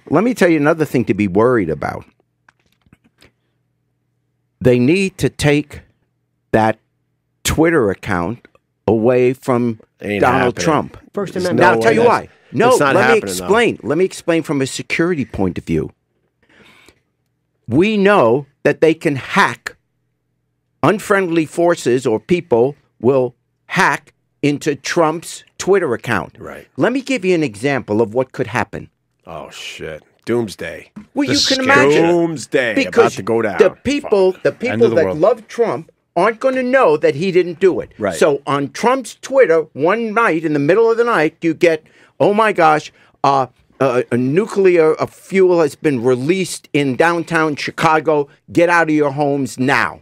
Let me tell you another thing to be worried about. They need to take that Twitter account away from Ain't Donald happening. Trump. First There's Amendment. Now, no I'll tell way you that's- why. No, it's not let me happening, though. explain. Let me explain from a security point of view. We know that they can hack. Unfriendly forces or people will hack into Trump's Twitter account. Right. Let me give you an example of what could happen. Oh, shit. Doomsday. Well, you can scary. imagine. Doomsday. Because about to go down. the people End of the that world. love Trump aren't going to know that he didn't do it. Right. So on Trump's Twitter, one night in the middle of the night, you get, oh my gosh, a nuclear fuel has been released in downtown Chicago. Get out of your homes now.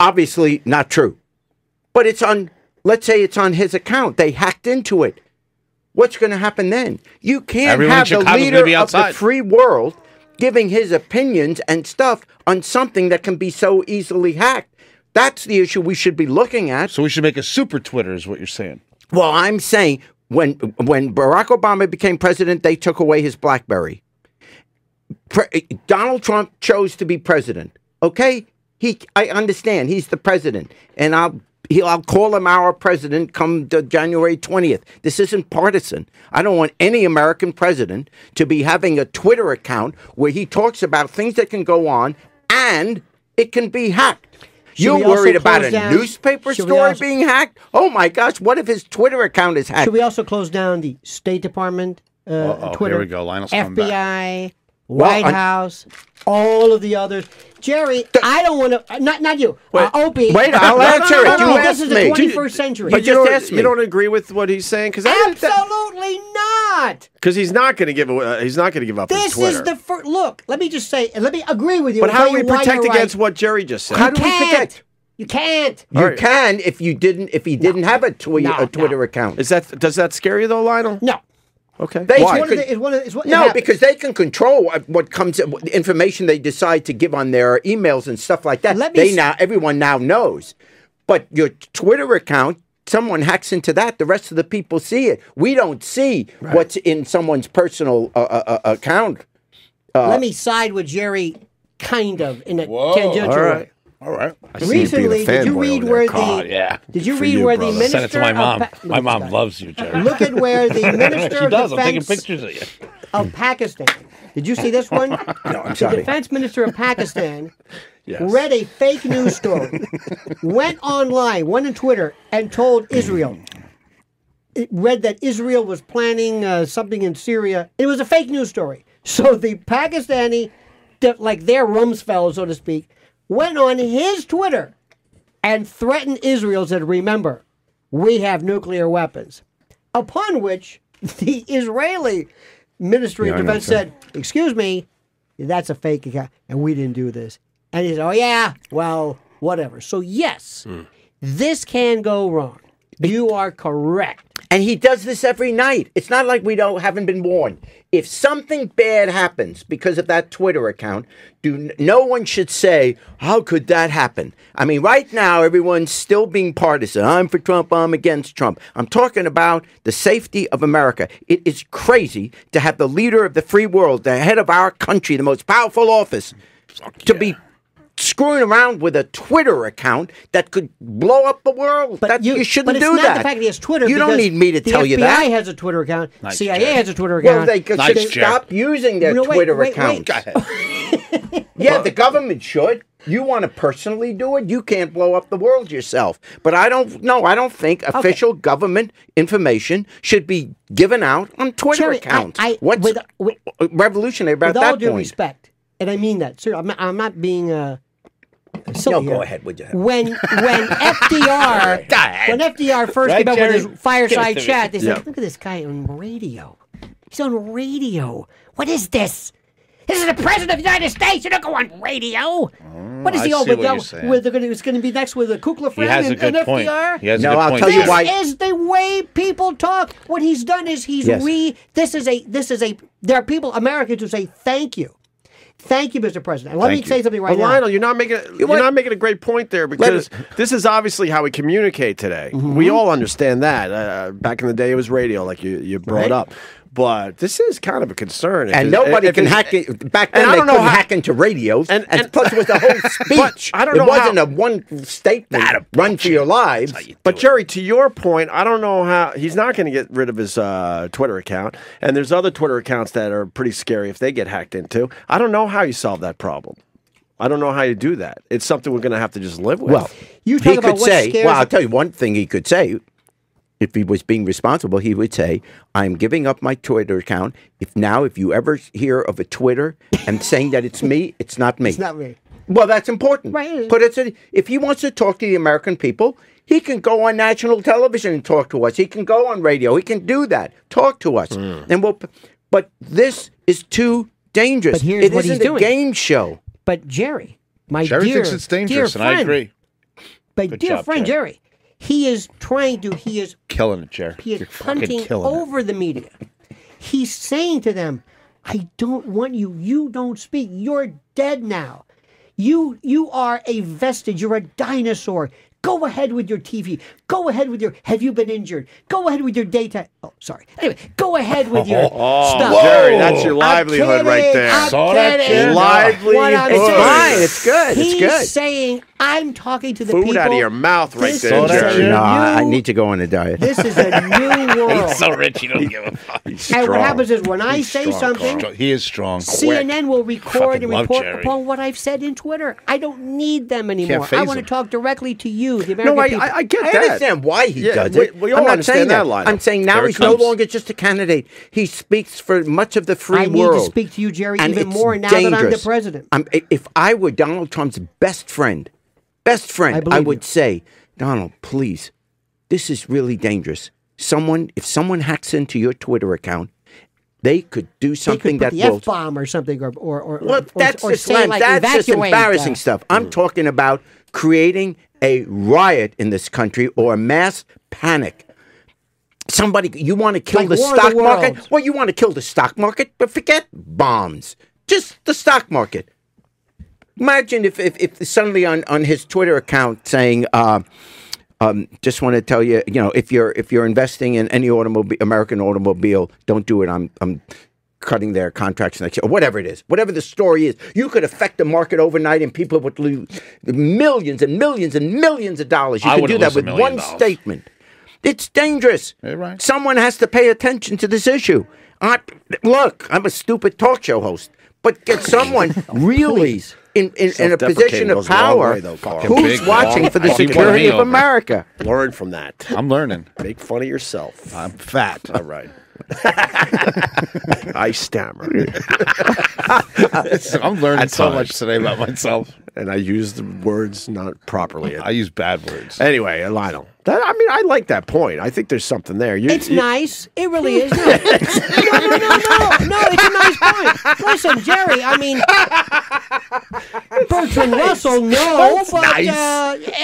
Obviously not true. But it's on, let's say it's on his account. They hacked into it. What's going to happen then? You can't Everyone in have the Chicago's gonna leader be of the outside. free world giving his opinions and stuff on something that can be so easily hacked. That's the issue we should be looking at. So we should make a super Twitter, is what you're saying. Well, I'm saying when Barack Obama became president, they took away his BlackBerry. Donald Trump chose to be president. Okay, I understand he's the president, and I'll call him our president come January 20th. This isn't partisan. I don't want any American president to be having a Twitter account where he talks about things that can go on and it can be hacked. You're we also worried about close a down- newspaper should we story also- being hacked? Oh my gosh! What if his Twitter account is hacked? Should we also close down the State Department, Twitter, here we go. Lionel's coming FBI, White House, all of the others? Jerry, I don't want to. Not you, Opie. wait, I'll answer it. You This asked is me. the 21st century. But you just asked me. You don't agree with what he's saying because Absolutely not. because he's not going to give he's not going to give up his This Twitter. is the first. Look, let me just say, and let me agree with you. But and how tell do we you why protect you're against right. what Jerry just said? How do we Can't. protect? You can't. You right. can if you didn't. If he didn't have a Twitter account. Does that scare you though, Lionel? No. Okay. They Why? could- It's what No, happens. because they can control what comes, what information they decide to give on their emails and stuff like that. Let me s- Everyone now knows. But your Twitter account, someone hacks into that. The rest of the people see it. We don't see what's in someone's personal account. Let me side with Jerry, kind of in a Whoa. tangential All way. right. All right. Recently, did you read where Oh, the? yeah. Did you For read you, where brother. the minister? Send it to my mom. Of My mom loves you, Jerry. Look at where the minister She of does. I'm taking defense pictures of you. of Pakistan. Did you see this one? No, I'm The sorry. defense minister of Pakistan Yes. read a fake news story, went online, went on Twitter, and told Israel. It read that Israel was planning something in Syria. It was a fake news story. So the Pakistani, like their Rumsfeld, so to speak, went on his Twitter and threatened Israel, said, remember, we have nuclear weapons. Upon which the Israeli Ministry of I know, Defense sir. said, excuse me, that's a fake account, and we didn't do this. And he said, oh, yeah, well, whatever. So, yes, this can go wrong. You are correct. And he does this every night. It's not like we haven't been warned. If something bad happens because of that Twitter account, no one should say, how could that happen? I mean, right now, everyone's still being partisan. I'm for Trump, I'm against Trump. I'm talking about the safety of America. It is crazy to have the leader of the free world, the head of our country, the most powerful office, to be screwing around with a Twitter account that could blow up the world. You shouldn't but it's do not that. the fact that he has Twitter. You don't because need me to tell you that. The FBI has a Twitter account. Nice, CIA Jerry. has a Twitter account. Well, they should Nice, Jerry. stop using their No, wait, Twitter wait, account. wait. Yeah, the government should. You want to personally do it? You can't blow up the world yourself. But I don't know. I don't think official government information should be given out on Twitter Jerry, accounts. with Revolutionary about all that due point? respect, and I mean that. Sir, I'm not being silly No, here. go ahead. Would you? When FDR Go ahead. when FDR first Right, came up with Jerry? his fireside Give it to me. chat, they said, Yeah. "Look at this guy on radio. He's on radio. What is this? This is the president of the United States. You don't go on radio. What is I he see over what there you're saying. with? It's going to be next with the Kukla He friend has a and good point. FDR. He has No, a good I'll point. tell you This why- is the way people talk. What he's done is Yes. there are people, Americans, who say thank you. Thank you, Mr. President. And let me say something right But now. Lionel, you're not making a great point there because this is obviously how we communicate today. Mm-hmm. We all understand that. Back in the day, it was radio, like you brought up. But this is kind of a concern. And nobody can hack it. Back then, And I they don't know couldn't how- hack into radios. And and- plus, it was the whole speech. I don't know It wasn't how- a one statement. Run for your lives. But Jerry, to your point, I don't know how he's not going to get rid of his Twitter account, and there's other Twitter accounts that are pretty scary if they get hacked into. I don't know how you solve that problem. I don't know how you do that. It's something we're going to have to just live with. Well, You he talk about could what say, scares well, I'll the- tell you one thing he could say. If he was being responsible, he would say, I'm giving up my Twitter account. If you ever hear of a Twitter and saying that it's me, it's not me. It's not me. Well, that's important. Right. But if he wants to talk to the American people, he can go on national television and talk to us. He can go on radio. He can do that. Talk to us. But this is too dangerous. But here's It what he's isn't a doing. game show. But Jerry, my Jerry dear, thinks it's dangerous, dear and I friend, agree. But Good dear job, friend Jerry. Jerry, he is Killing it, Jerry. he is You're fucking punting killing it. over the media. He's saying to them, I don't want you. You don't speak. You're dead now. You are a vestige. You're a dinosaur. Go ahead with your TV. Go ahead with your, have you been injured? Go ahead with your data. Oh, sorry. Anyway, go ahead with your stuff. Jerry, that's your livelihood right there. I'm Saw that, kidding. Jerry? Lively. What I'm It's saying- fine. It's good. It's He's good. saying, I'm talking to the Food people. out of your mouth right This there, is Jerry. a No, I new- need to go on a diet. This is a new world. So rich, he don't give a fuck. And what happens is when I say something, He is strong. CNN will record Fucking and love report Jerry. upon what I've said in Twitter. I don't need them anymore. phase I want to him. talk directly to you, the American No, people. I get I that. understand why he Yeah, does it. we all I'm not understand saying that, Lionel. I'm saying now Here it he's no comes. longer just a candidate. He speaks for much of the free I need world. to speak to you, Jerry, And even it's more now that I'm the dangerous. president. If I were Donald Trump's best friend, I I believe would you. say, Donald, please, this is really dangerous. If someone hacks into your Twitter account, they could do They something could that put the will. F-bomb or something, or Well, that's or just say slam. like That's just evacuate. embarrassing stuff. I'm talking about creating a riot in this country or a mass panic. Somebody, you want to kill Like the War of the stock market? Worlds. Well, you want to kill the stock market, but forget bombs. Just the stock market. Imagine if suddenly on his Twitter account saying, just want to tell you, if you're investing in any American automobile, don't do it. I'm cutting their contracts next year, or whatever it is, whatever the story is. You could affect the market overnight, and people would lose millions and millions and millions of dollars. You I could do wouldn't that lose with $1 one million. statement. It's dangerous. You're right. Someone has to pay attention to this issue. Look, I'm a stupid talk show host, but get someone really in a Self-deprecating position of goes a long power way, though, Carl. who's Big, watching long- for the I keep security winning of over. America. Learn from that. I'm learning. Make fun of yourself. I'm fat. All right. I stammer. I'm learning At so times. much today about myself. And I use the words not properly. I use bad words. Anyway, Lionel, I like that point. I think there's something there. It's nice. It really is. No, no, it's a nice point. Listen, Jerry, Bertrand Russell, no, That's but nice.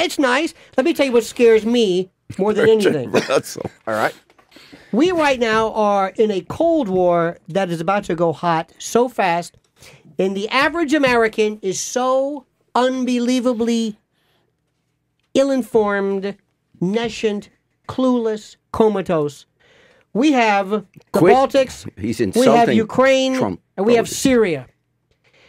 it's nice. Let me tell you what scares me more than anything. All right. We right now are in a Cold War that is about to go hot so fast, and the average American is so unbelievably ill-informed, nescient, clueless, comatose. We have the Quit. Baltics, He's we have insulting Ukraine, Trump and we have voters. Syria.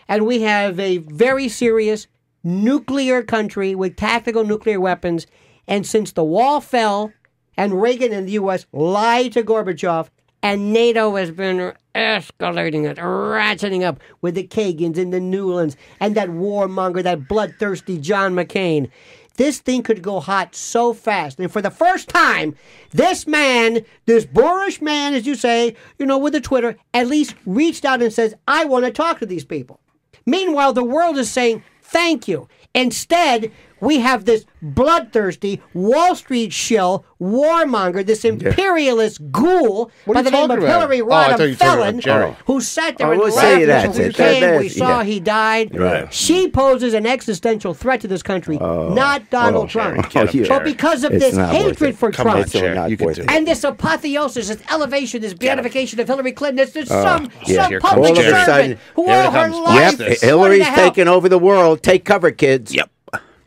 And we have a very serious nuclear country with tactical nuclear weapons. And since the wall fell and Reagan and the U.S. lied to Gorbachev, and NATO has been escalating it, ratcheting up with the Kagans and the Newlands and that warmonger, that bloodthirsty John McCain. This thing could go hot so fast. And for the first time, this man, this boorish man, as you say, with the Twitter, at least reached out and says, I want to talk to these people. Meanwhile, the world is saying, thank you. Instead, we have this bloodthirsty Wall Street shill, warmonger, this imperialist ghoul What by are the you name of talking about? Hillary Oh, I thought you Rodham were talking Felon, about Jerry. who sat there Oh, and we'll laughed say at that's Mr. it. McCain. We That's- saw yeah. he died. Right. She poses an existential threat to this country, not Donald Trump. Oh, yeah. But because of It's this not worth hatred it. for Come on, Trump, Jerry. not You can worth do it. it. and this apotheosis, this elevation, this beatification of Hillary Clinton, this some yeah. Here public comes Jerry. servant who Here it all her comes. life Watch Yep, this. Hillary's wanted to help. taking over the world. Take cover, kids. Yep.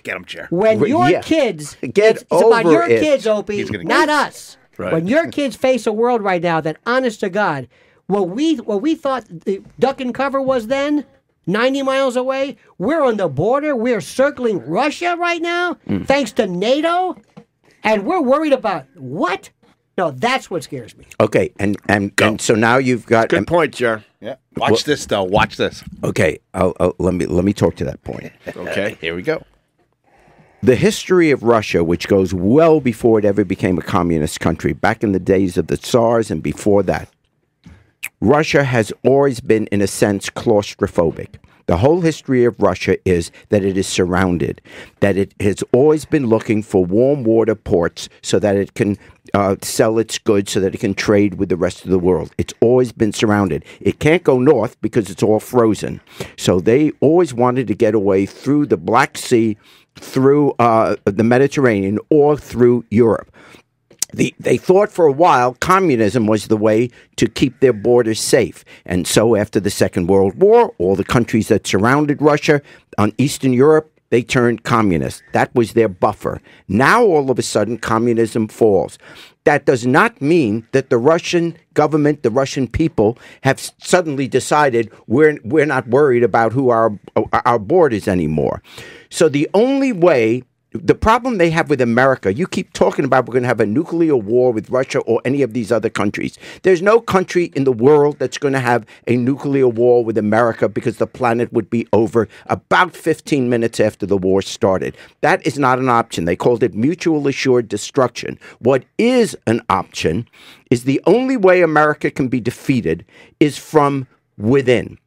Get him, Chair. When Well, your yeah. kids, Get it's about over your it. kids, Opie, He's gonna not get us. Right. When your kids face a world right now that, honest to God, what we thought the duck and cover was then, 90 miles away, we're on the border. We're circling Russia right now, thanks to NATO, and we're worried about what? No, that's what scares me. Okay, and so now you've got. Good point, Jer. Yeah. Watch this, though. Watch this. Okay, let me talk to that point. Okay. Here we go. The history of Russia, which goes well before it ever became a communist country, back in the days of the Tsars and before that, Russia has always been, in a sense, claustrophobic. The whole history of Russia is that it is surrounded, that it has always been looking for warm water ports so that it can sell its goods, so that it can trade with the rest of the world. It's always been surrounded. It can't go north because it's all frozen. So they always wanted to get away through the Black Sea, through the Mediterranean, or through Europe. They thought for a while communism was the way to keep their borders safe. And so after the Second World War, all the countries that surrounded Russia on Eastern Europe, they turned communist. That was their buffer. Now, all of a sudden, communism falls. That does not mean that the Russian government, the Russian people, have suddenly decided we're not worried about who our board is anymore. So the only way, the problem they have with America, you keep talking about we're going to have a nuclear war with Russia or any of these other countries. There's no country in the world that's going to have a nuclear war with America because the planet would be over about 15 minutes after the war started. That is not an option. They called it mutual assured destruction. What is an option is the only way America can be defeated is from within.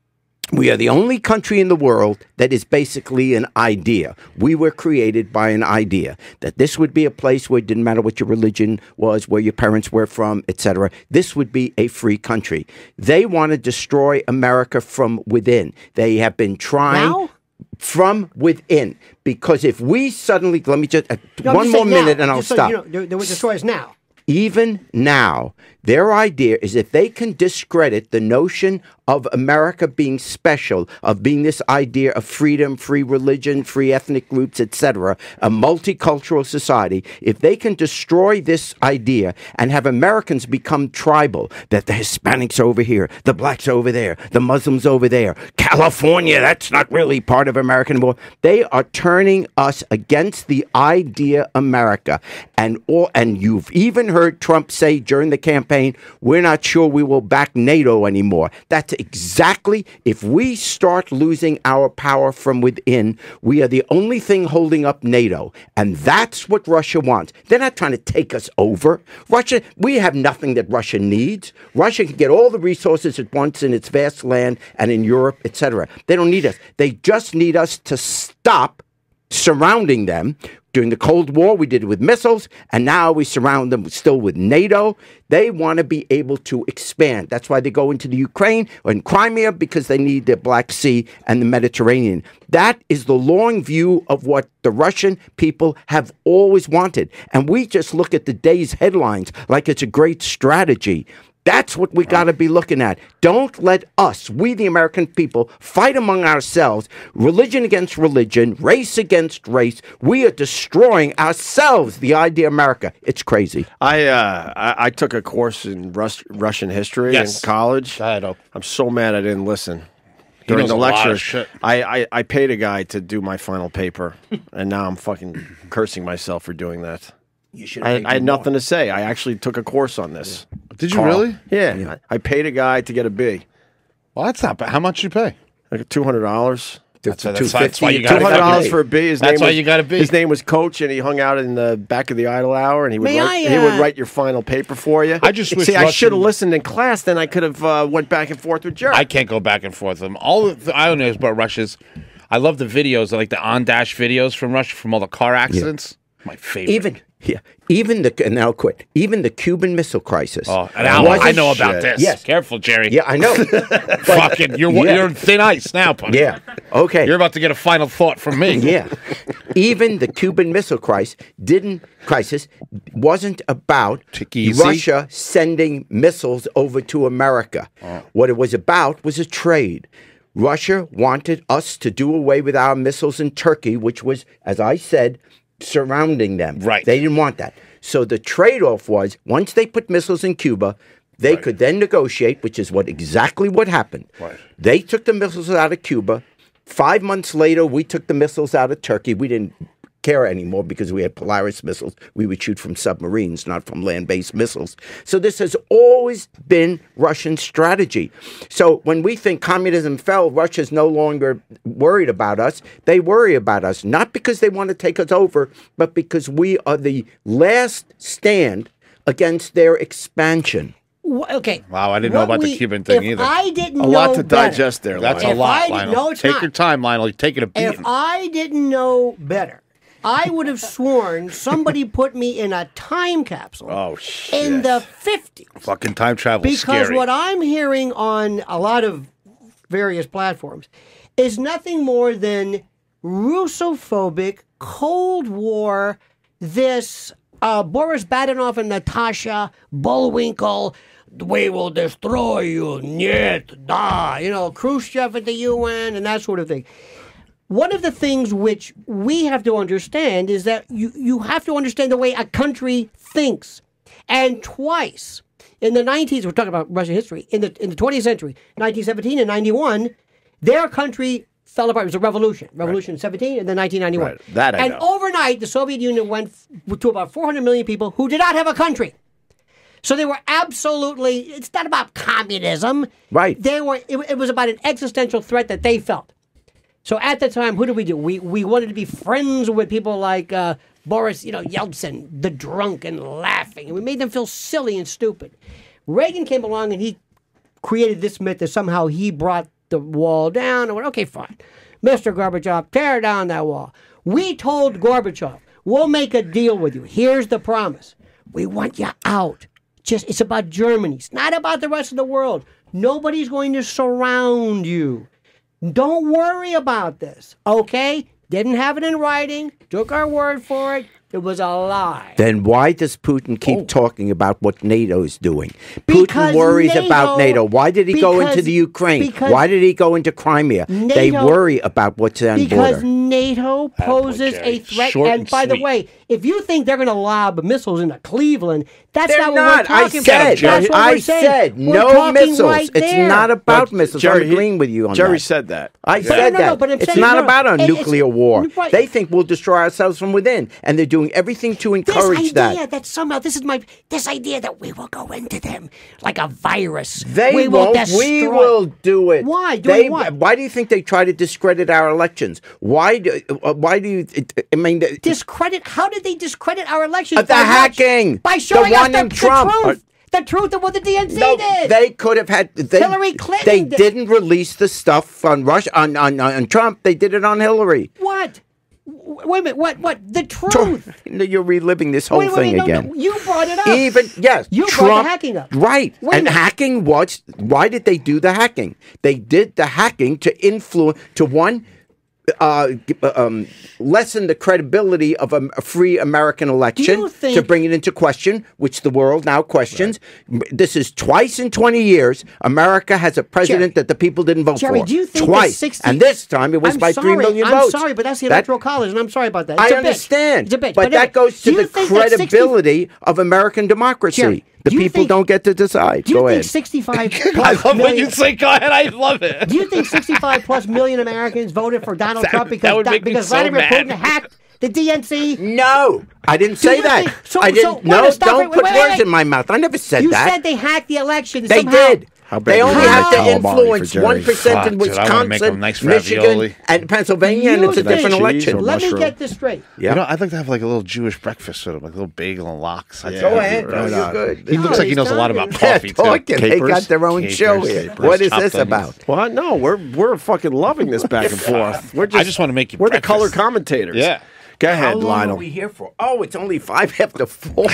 We are the only country in the world that is basically an idea. We were created by an idea that this would be a place where it didn't matter what your religion was, where your parents were from, etc. This would be a free country. They want to destroy America from within. They have been trying Now? from within. Because if we suddenly, let me just, No, I'm one just more saying now, minute and I'll just so stop. you know, they would destroy us now. Even now, their idea is if they can discredit the notion of America being special, of being this idea of freedom, free religion, free ethnic groups, etc., a multicultural society, if they can destroy this idea and have Americans become tribal, that the Hispanics over here, the blacks over there, the Muslims over there, California, that's not really part of American war, they are turning us against the idea America. And you've even heard Trump say during the campaign, we're not sure we will back NATO anymore. That's exactly, if we start losing our power from within, we are the only thing holding up NATO. And that's what Russia wants. They're not trying to take us over. Russia, we have nothing that Russia needs. Russia can get all the resources it wants in its vast land and in Europe, etc. They don't need us. They just need us to stop surrounding them. During the Cold War, we did it with missiles, and now we surround them still with NATO. They want to be able to expand. That's why they go into the Ukraine or in Crimea, because they need the Black Sea and the Mediterranean. That is the long view of what the Russian people have always wanted. And we just look at the day's headlines like it's a great strategy. That's what we got to be looking at. Don't let us, we the American people, fight among ourselves, religion against religion, race against race. We are destroying ourselves, the idea of America. It's crazy. I took a course in Russian history in college. Go ahead, Opie. I'm so mad I didn't listen. During knows the a lot of lecture, shit. I paid a guy to do my final paper, and now I'm fucking cursing myself for doing that. I had nothing to say. I actually took a course on this. Did you really? Yeah. I paid a guy to get a B. Well, that's not bad. How much did you pay? Like $200. That's why you got $200 for a B. That's why you got a B. His name was Coach, and he hung out in the back of the idle hour, and he would May he would write your final paper for you. I just wish see. I should have Russian- listened in class. Then I could have went back and forth with Jerry. I can't go back and forth with them. All I don't know about Russia is, I love the videos, like the on-dash videos from Russia, from all the car accidents. My favorite. Even the Cuban Missile Crisis. Oh, and I know about this. Yes. Careful, Jerry. Yeah, I know. Fucking, you're on thin ice now, buddy. Yeah. Okay. You're about to get a final thought from me. Yeah. Even the Cuban Missile Crisis wasn't about Take it easy. Russia sending missiles over to America. What it was about was a trade. Russia wanted us to do away with our missiles in Turkey, which was, as I said, surrounding them. Right. They didn't want that. So the trade-off was, once they put missiles in Cuba, they could then negotiate, which is exactly what happened. Right. They took the missiles out of Cuba. 5 months later, we took the missiles out of Turkey. We didn't care anymore because we had Polaris missiles. We would shoot from submarines, not from land-based missiles. So this has always been Russian strategy. So when we think communism fell, Russia's no longer worried about us. They worry about us, not because they want to take us over, but because we are the last stand against their expansion. Okay. Wow, I didn't know about the Cuban thing either. I didn't a know lot to better, digest there. That's Lionel. a lot, I didn't- Lionel. no, it's Take not. your time, Lionel. You're taking a If beating. I didn't know better, I would have sworn somebody put me in a time capsule Oh shit! in the 50s. Fucking time travel Because scary. what I'm hearing on a lot of various platforms is nothing more than Russophobic, Cold War, this Boris Badenoff and Natasha Bullwinkle, we will destroy you, niet, da, Khrushchev at the UN and that sort of thing. one of the things which we have to understand is that you have to understand the way a country thinks. And twice in the 90s, we're talking about Russian history, in the 20th century, 1917 and 91, their country fell apart. It was a revolution. Revolution in 17 and then 1991. Right. That I and know. overnight, the Soviet Union went to about 400 million people who did not have a country. So they were absolutely, it's not about communism. Right. It was about an existential threat that they felt. So at the time, who did we do? We wanted to be friends with people like Boris, Yeltsin, the drunk and laughing. And we made them feel silly and stupid. Reagan came along and he created this myth that somehow he brought the wall down. And went, okay, fine. Mr. Gorbachev, tear down that wall. We told Gorbachev, we'll make a deal with you. Here's the promise. We want you out. It's about Germany. It's not about the rest of the world. Nobody's going to surround you. Don't worry about this, okay? Didn't have it in writing. Took our word for it. It was a lie. Then why does Putin keep talking about what NATO's doing? Because Putin worries about NATO. Why did he go into the Ukraine? Why did he go into Crimea? They worry about what's on because border. NATO poses a threat. Short and and by the sweet. way, if you think they're going to lob missiles into Cleveland, that's They're not what not. we're talking I said, about. That's what I we're saying. said We're no talking missiles. right It's there. not about But missiles. Jerry, I'm agreeing with you on Jerry that. said that. I said no, that. but I'm it's saying not no. about a It's- nuclear war. right. They think we'll destroy ourselves from within, and they're doing everything to encourage this idea that. somehow this idea that we will go into them like a virus. They we will won't. destroy. We will do it. Why? Doing what? Why do you think they try to discredit our elections? Why do you? I mean, Discredit? How did they discredit our elections? The hacking. By showing The us one in the Trump. truth. The truth of what the DNC no, did. they could have had. Hillary Clinton They did. didn't release the stuff on Russia on Trump. They did it on Hillary. What? Wait a minute. What? The truth. You're reliving this whole Wait, thing no, again. No, you brought it up. Yes, You Trump, brought the hacking up. Right. Wait a And minute. hacking was, why did they do the hacking? They did the hacking to influence, lessen the credibility of a free American election, you think- to bring it into question, which the world now questions. Right. This is twice in 20 years, America has a president that the people didn't vote Jerry, for. do you think twice. 60 And this time it was I'm by sorry, 3 million I'm votes. sorry, but that's the That- Electoral College, and I'm sorry about that. I It's a bitch. understand, It's a bitch. but that goes to do you the think that 60 credibility of American democracy. Jerry, the do you people think- don't get to decide. Do you Go think ahead. 65 I plus love when million, you say go ahead. I love it. do you think 65 plus million Americans voted for Donald Trump that would make me because so Vladimir mad. Putin hacked the DNC? No, I didn't Do say you that. think- so- I so didn't. wait a No, minute, stop don't it. put Wait, words wait. in my mouth. I never said You that. said they hacked the election. They somehow. did. How They big only is have that to calamari for influence Jerry? 1% in Fuck, dude, I wanna make Wisconsin, them nice Michigan, ravioli. and Pennsylvania, and You it's a think- different Cheese election. or Let me mushroom. get this straight. Yeah. I'd like to have like a little Jewish breakfast with him, like a little bagel and lox. Yeah. Go ahead. Right You're on. good. He looks like he knows a lot about Yeah, coffee too. talking. They Capers. got their own Capers. show here. Capers. What is Chopped this onions. about? What? No, we're fucking loving this back and forth. We're I just want to make you We're breakfast. the color commentators. Yeah. Go How ahead, long Lionel. are we here for? Oh, it's only 5 after 4.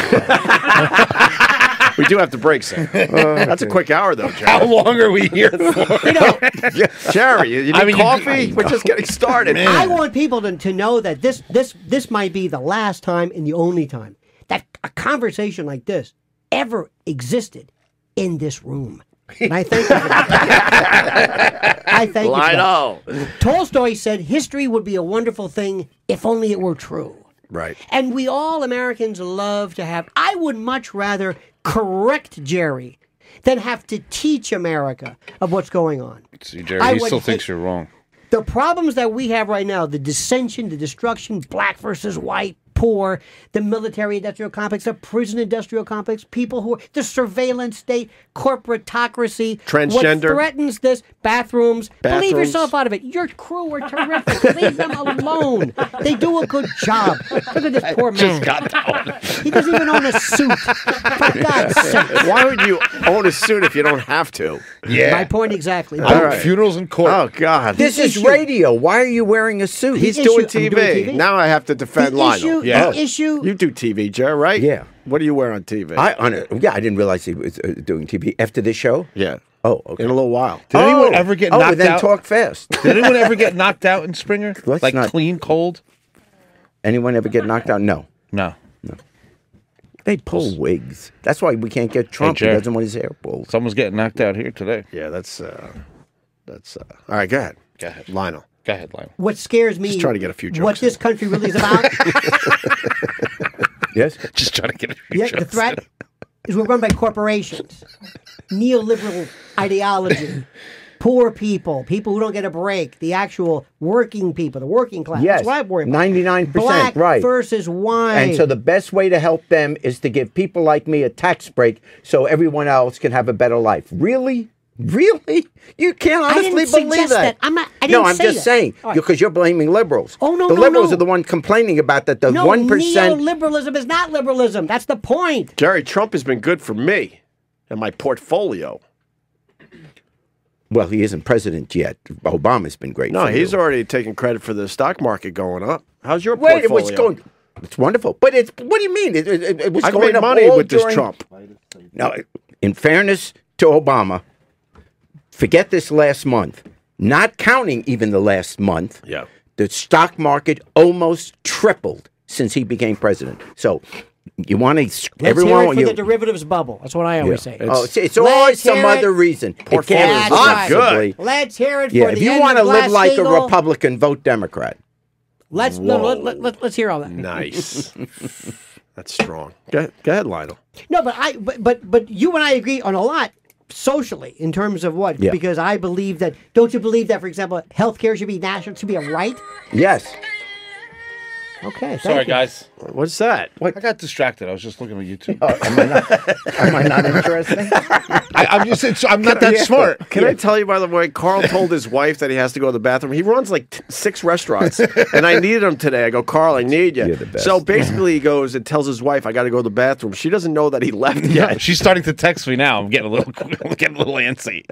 We do have to break some. That's a quick hour, though, Jerry. How long are we here for? Jerry, you need I mean, coffee? We're just getting started. I want people to know that this might be the last time and the only time that a conversation like this ever existed in this room. And I thank you for that. I thank you for that. Lionel. Tolstoy said history would be a wonderful thing if only it were true. Right. And we all Americans love to have. I would much rather correct Jerry than have to teach America of what's going on. See, Jerry, I he would still hate- thinks you're wrong. The problems that we have right now, the dissension, the destruction, black versus white, poor, the military-industrial complex, the prison-industrial complex, people who are, the surveillance state, corporatocracy. Transgender. What threatens this? Bathrooms. Believe Bathrooms. yourself out of it. Your crew are terrific. Leave them alone. They do a good job. Look at this poor man. He doesn't even own a suit. For God's sake. Why would you own a suit if you don't have to? Yeah. My point exactly. All right. Funerals in court. Oh, God. This is radio. Why are you wearing a suit? He's The doing issue- I'm TV. doing TV. Now I have to defend The Lionel. issue, Yeah. the issue. You do TV, Jerry, right? Yeah. What do you wear on TV? I didn't realize he was doing TV after this show. Yeah. Oh, okay. In a little while. Did anyone ever get knocked then out? talk fast. Did anyone ever get knocked out in Springer? Let's Like not- clean cold? Anyone ever get knocked out? No. No. They pull wigs. That's why we can't get Trump. He Jerry. doesn't want his hair pulled. Someone's getting knocked out here today. Yeah, that's all right, go ahead. Go ahead. Lionel. Go ahead, Lionel. what scares me, Just trying to get a few jokes what this country really is about. Yes. Just trying to get a few Yeah, jokes the threat is we're run by corporations, neoliberal ideology, poor people, people who don't get a break, the actual working people, the working class. Yes. That's what I worry about. 99%. Black right. versus white. And so the best way to help them is to give people like me a tax break so everyone else can have a better life. Really? Really? You can't I honestly didn't believe suggest that. I'm not. I No, didn't I'm say just that. saying All right. because you're blaming liberals. Oh, no, the no, liberals no. are the one complaining about that. The No, 1%. neoliberalism is not liberalism. That's the point. Jerry, Trump has been good for me and my portfolio. Well, he isn't president yet. Obama's been great. No, for he's you. already taking credit for the stock market going up. How's your Wait, portfolio? it was going. It's wonderful, but it's. What do you mean? It was I've going made up money all with this during- Trump. No, in fairness to Obama, forget this last month. Not counting even the last month. Yeah. The stock market almost tripled since he became president. So you want to Let's everyone hear it for you, the derivatives bubble. That's what I always say. it's always Let's some hear it. other reason. It can't That's right. possibly. Let's hear it Yeah, for if the you end want to of live like a Glass-Steagall. Republican, vote Democrat. Let's let's hear all that. Nice. That's strong. Go ahead, Lionel. No, but you and I agree on a lot socially in terms of what? Yeah. Because I believe that. Don't you believe that, for example, healthcare should be national, should be a right? Yes. Okay. Thank Sorry, you. guys. What's that? I got distracted. I was just looking at YouTube. Am I not interesting? I'm not that smart. Can I tell you, by the way, Carl told his wife that he has to go to the bathroom. He runs like 6 restaurants, and I needed him today. I go, Carl, I need you. You're the best. So basically, he goes and tells his wife, I got to go to the bathroom. She doesn't know that he left yet. She's starting to text me now. I'm getting a little antsy.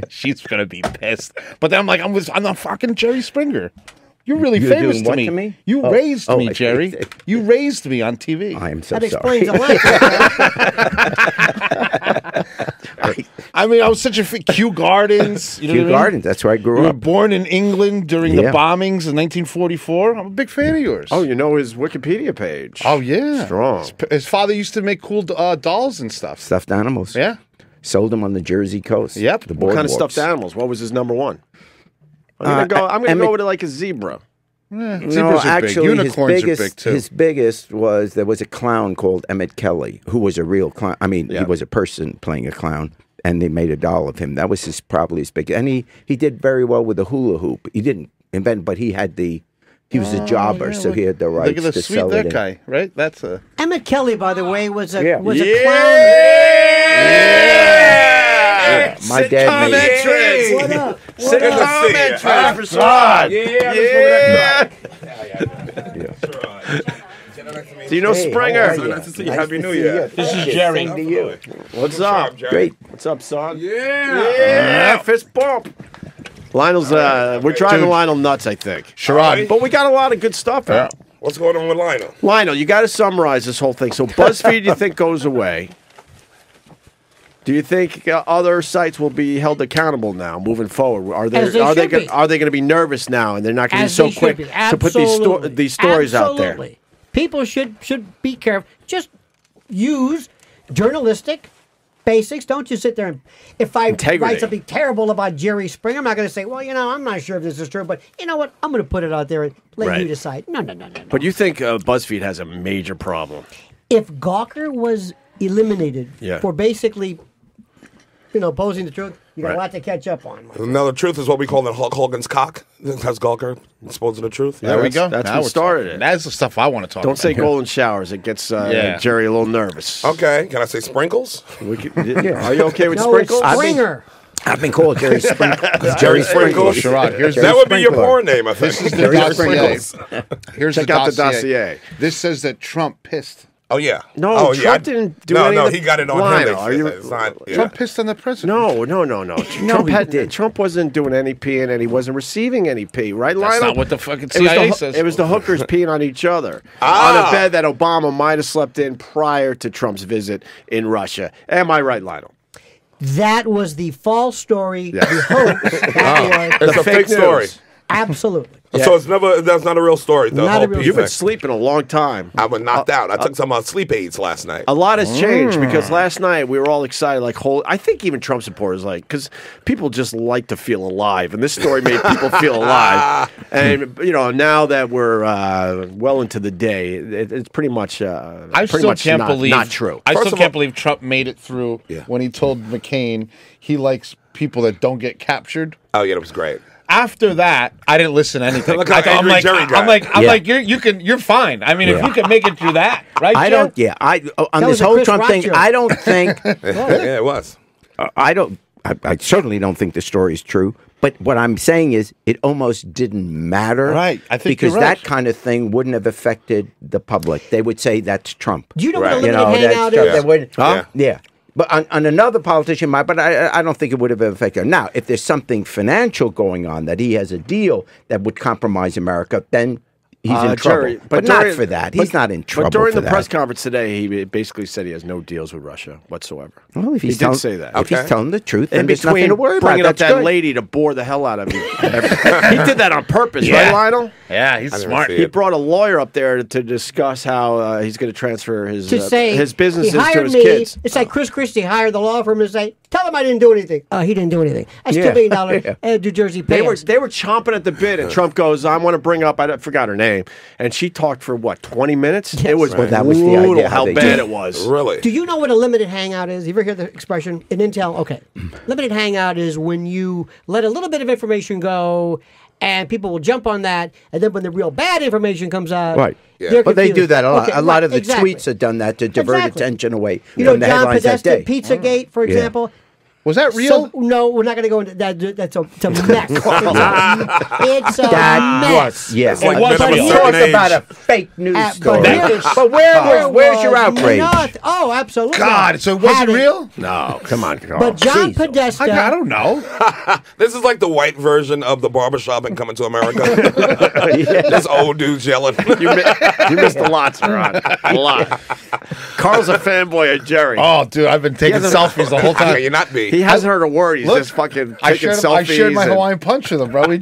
She's gonna be pissed. But then I'm like, I'm the fucking Jerry Springer. You're really You're famous doing to what me. to me? You Oh. raised Oh, me, I Jerry. see. You raised me on TV. I am so That sorry. explains a lot. I mean, I was such a Kew Gardens. You know Kew what I mean? Gardens. That's where I You grew were up. born in England during the Yeah. bombings in 1944. I'm a big fan of yours. Oh, you know his Wikipedia page. Oh, yeah. Strong. His father used to make cool dolls and stuff. Stuffed animals. Yeah. Sold them on the Jersey coast. Yep. The What kind of boardwalks. stuffed animals? What was his number one? I'm gonna go with it like a zebra. No, Zebras are big. actually, Unicorns are big, too. His biggest was there was a clown called Emmett Kelly, who was a real clown. I mean, Yeah. he was a person playing a clown, and they made a doll of him. That was probably his big. And he did very well with the hula hoop. He didn't invent, but he had the. He was a jobber, so he had the rights Look at the to sweet sell that it. guy, right? That's a. Emmett Kelly, by the way, was a Yeah. was a Yeah. My dad made it. Entrance. clown. What up? Sitcom entrance for Sean. Yeah. Do you know Springer? how are you? Nice to see you. Nice Happy to New see Year. you. This is Thank you. Jerry. Same to you. What's up? Great. What's up, son? Yeah. Yeah, fist bump. Lionel's, we're driving Dude. Lionel nuts, I think. Sherrod. But we got a lot of good stuff out. What's going on with Lionel? Lionel, you got to summarize this whole thing. So BuzzFeed, you think goes away? Do you think other sites will be held accountable now, moving forward? Are As they should be. are they going to be nervous now, and they're not going to be As so they should quick be. to put these stories out there? Absolutely. People should be careful. Just use journalistic basics. Don't just sit there and if I Integrity. write something terrible about Jerry Springer, I'm not going to say, well, I'm not sure if this is true, but you know what? I'm going to put it out there and let Right. you decide. No. But you think BuzzFeed has a major problem? If Gawker was eliminated Yeah. for basically, posing the truth, you got Right. a lot to catch up on. Now the truth is what we call the Hulk Hogan's cock. That's Gawker exposing the truth. There we go. That's Now what we're started talking. it. That's the stuff I want to talk Don't about. say golden showers. It gets Yeah. Jerry a little nervous. Okay, can I say sprinkles? Are you okay with No, sprinkles? it's Springer. I've been called Jerry Sprinkle. Jerry Sprinkles. Sherrod, here's That would be your Sprinkler. porn name, I think. This is the Jerry dossier. Sprinkles. Here's Check out the dossier. This says that Trump pissed. Oh yeah. No, oh, Trump didn't do no, any no, of the- he got it on Lionel, him. are you- It's not, yeah. Trump pissed on the president. No. Trump wasn't doing any peeing, and he wasn't receiving any pee, right, That's Lionel? not what the fucking It was CIA the, says. it was the hookers peeing on each other on a bed that Obama might have slept in prior to Trump's visit in Russia. Am I right, Lionel? That was the false story, the hoax. That was It's a fake story. Absolutely. So that's not a real story. The Not whole a real pee You've been thing. sleeping a long time. I was knocked out. I took some sleep aids last night. A lot has changed because last night we were all excited. Like, I think even Trump supporters, like, because people just like to feel alive, and this story made people feel alive. And now that we're well into the day, it's pretty much. I pretty still much can't not, believe not true. I First still of can't all- believe Trump made it through when he told McCain he likes people that don't get captured. Oh yeah, it was great. After that, I didn't listen to anything. Look how angry Jerry got. I'm like, you're fine. I mean, if you can make it through that, right? I Jer? don't. Yeah, on That this was a whole Chris Trump Rock thing, joke. I don't think. Yeah, it was. I don't. I certainly don't think the story is true. But what I'm saying is, it almost didn't matter, Right. I think because you're right. that kind of thing wouldn't have affected the public. They would say that's Trump. Do you know what a Right. limited that's hangout Trump. is? They wouldn't- Huh? Yeah. But on another politician might, but I don't think it would have affected him. Now, if there's something financial going on, that he has a deal that would compromise America, then he's in trouble. Jerry, but not for that. He's not in trouble. But during for the that. press conference today, he basically said he has no deals with Russia whatsoever. Well, if he's he did telling, say that. If he's Okay. telling the truth, In then there's nothing between to worry about. bringing up That's that good. lady to bore the hell out of me. He did that on purpose, right, Lionel? Yeah, he's I didn't smart. see He it. brought a lawyer up there to discuss how he's going to transfer his To say his businesses he to hired his me. kids. It's like Chris Christie hired the law firm to say, "Tell him I didn't do anything." He didn't do anything. That's Yeah. $2 billion Yeah. New Jersey They were payers. chomping at the bit, and Trump goes, "I want to bring up." I forgot her name, and she talked for what 20 minutes. It was Well, that was the brutal idea, how how they bad did it was. Really? Do you know what a limited hangout is? You ever hear the expression in Intel? Okay. Limited hangout is when you let a little bit of information go and people will jump on that, and then when the real bad information comes out, Right. they're But they do confused. that a lot. Okay, a lot right, of the exactly. tweets have done that to divert Exactly. attention away You know, from the John headlines that Podesta, day. Pizzagate, for example. Was that real? So, no, we're not going to go into that. It's a mess. It's a That mess. was, yes. like men of but a he certain talks about age. a fake news But story. here's- But where's your was outrage? Oh, absolutely. God, so it wasn't Had real? No, come on. But John Jeez. Podesta. I don't know. This is like the white version of the barbershop in Coming to America. This old dude's yelling. You missed a lot, Ron. A lot. Carl's a fanboy of Jerry. Oh, dude, I've been taking selfies the whole How time. can you not He be? hasn't heard a word. He's Look, just fucking I taking shared, selfies. I shared my and- Hawaiian punch with him, bro. He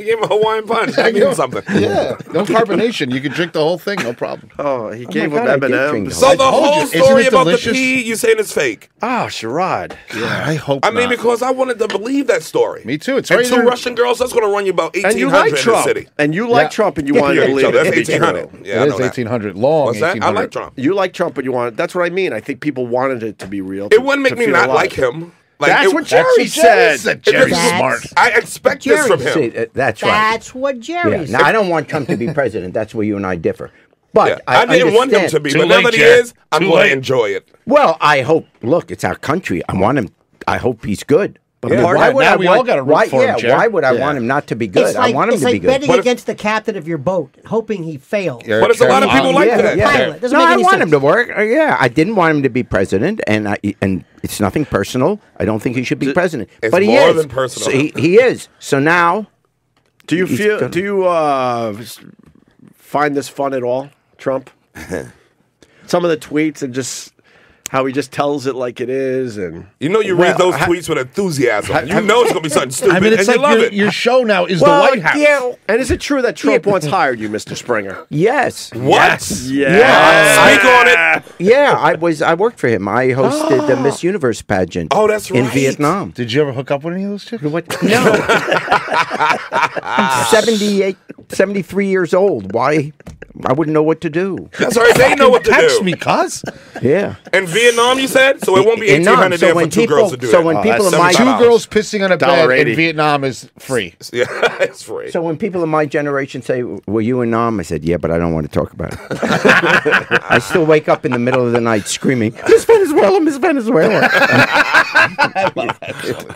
gave him a Hawaiian punch. That means something. Yeah, no carbonation. You can drink the whole thing, no problem. Oh, he gave God, I him did drink M&M's. the So the told whole you, isn't story it about the delicious? pee, you saying it's fake. Oh, Sherrod. Yeah, I hope I mean, not. because I wanted to believe that story. Me too. It's and right two there. Russian girls, that's going to run you about And you like 1,800 in the Trump. city. And you like Yeah. Trump, and you wanted to Yeah, leave so it. that's to be 1,800. true. Yeah, I It know is that. 1800 long. What's that? I 1800. like Trump. You like Trump, but you want. That's what I mean. I think people wanted it to be real. It wouldn't make to me feel not alive. like him. Like, That's it- what Jerry Jerry said. said. Jerry's That's- smart. I expect this from him. See, that's right. That's what Jerry Yeah. said. Now, I don't want Trump to be president. That's where you and I differ. But Yeah. I didn't want him understand- to be, Too but now late, that he Jack. is, I'm Too going late. to enjoy it. Well, I hope. Look, it's our country. I want him. I hope he's good. But Yeah. why would Now I we want? all gotta root why, for him, yeah, Jared. why would I Yeah. want him not to be good? It's like, I want him it's to like be good. betting But- against the captain of your boat, hoping he fails. You're But it's a lot of people like yeah, that. yeah. Pilot. Doesn't No, make I any want sense. him to work. Yeah, I didn't want him to be president, and it's nothing personal. I don't think he should be president, It's but he more is. than personal. So he is. So now, Do you He's feel? gonna- Do you find this fun at all, Trump? Some of the tweets and just how he just tells it like it is, and You know, you Well, read those tweets with enthusiasm. You know it's going to be something stupid, I mean, it's and you like love your, it. your show now is well, the White House. yeah, and is it true that Trump once hired you, Mr. Springer? yes, What? Yeah. Speak on it. yeah. I worked for him. I hosted the Miss Universe pageant. Oh, that's in right. Vietnam. Did you ever hook up with any of those chicks? What? No. I'm 78, 73 years old. Why? I wouldn't know what to do. That's all right. They know what to Text do. me, cuz. Yeah. In Vietnam, you said? So it won't be In Nam, 1,800 there for two girls to do so that. when Oh, people that's in my $75. Two girls pissing on a bed $1.80. in Vietnam is free. Yeah, it's free. so when people in my generation say, "Were you in Nam?" I said, "Yeah, but I don't want to talk about it." I still wake up in the middle of the night screaming, "Miss Venezuela, Miss Venezuela!"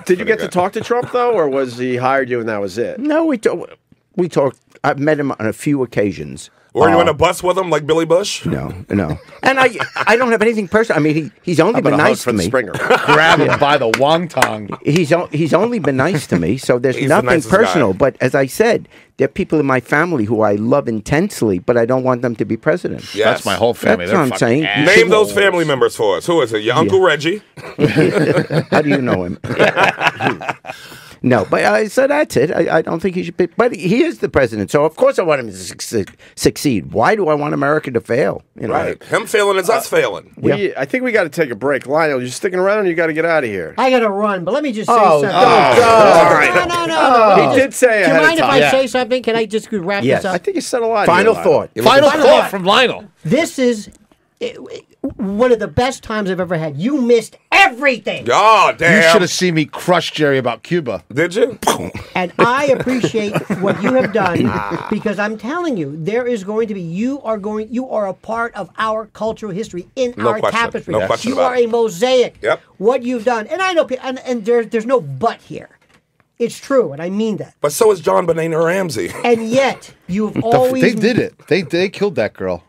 Did you get to talk to Trump though, or was he hired you and that was it? No, we talked. I've met him on a few occasions. Were you in a bus with him like Billy Bush? No. And I don't have anything personal. I mean, he's only How about been a hug nice for to the me. Springer? Grab him by the wonton. He's only been nice to me, so there's He's the nothing nicest personal. guy. But as I said, there are people in my family who I love intensely, but I don't want them to be president. Yes. That's my whole family. That's They're what I'm fucking saying. assholes. Name those family members for us. Who is it? Your Uncle Reggie? How do you know him? No, but so that's it. I don't think he should be. But he is the president, so of course I want him to succeed. Why do I want America to fail? You know? Right. Him failing is us failing. I think we got to take a break. Lionel, you sticking around? Or you got to get out of here. I got to run, but let me just say Oh, something. all right. No. He did say Do you ahead mind of if time. I say something? Can I just wrap Yes. this up? I think you said a lot. Final here, thought. Final thought from Lionel. This is one of the best times I've ever had. You missed everything. Oh, damn. You should have seen me crush Jerry about Cuba. Did you? And I appreciate what you have done because I'm telling you, there is going to be, you are a part of our cultural history in No our question. tapestry. No question You about are it. a mosaic. Yep. What you've done. And I know, and there's no but here. It's true, and I mean that. But so is John Benet Ramsey. And yet, you've always... They did it. They killed that girl.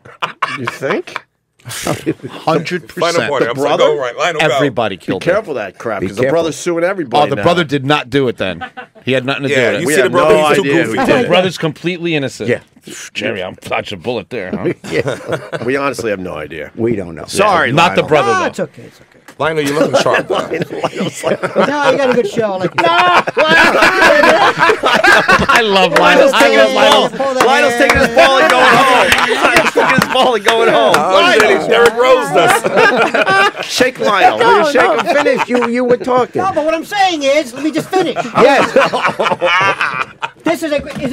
You think? 100%. Final point. I'm brother? go right. Lionel, go. Everybody Be killed him. careful of that crap, because the careful. brother's suing everybody. Oh, the now. brother did not do it then. He had nothing to do Yeah, with you it. We see the have brother, no he's too idea who goofy. did The it. brother's completely innocent. Yeah. Jerry, I'm dodging a bullet there, huh? We honestly have no idea. We don't know. Sorry, Not the Lionel. brother, No, though. it's okay. It's okay. Lionel, you're looking sharp, though. No, you got a good show. I like it. I love Lionel. Lionel's taking his ball and going home. Lionel's taking his ball and going home. Lionel, Derek Rose does. Shake Lionel. Will you shake him? Finish. You were talking. No, but what I'm saying is, let me just finish. Yes. Is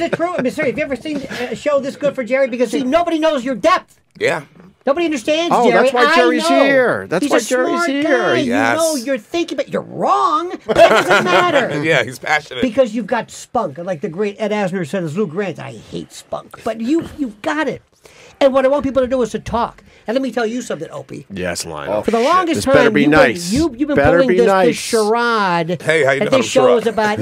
it true? I'm serious. Have you ever seen a show this good for Jerry? Because see, nobody knows your depth. Yeah. Nobody understands Oh, Jerry. that's why I Jerry's know. here. That's He's why a Jerry's smart here. Guy. Yes. You know, you're thinking, but you're wrong. But that doesn't matter. Yeah, he's passionate. Because you've got spunk. Like the great Ed Asner said as Lou Grant, I hate spunk. But you've got it. And what I want people to do is to talk. And let me tell you something, Opie. Yes, Lionel. For the longest This time, better be nice. you've been Better pulling be this nice. charade. Hey, how you that know this I'm show charade? is about,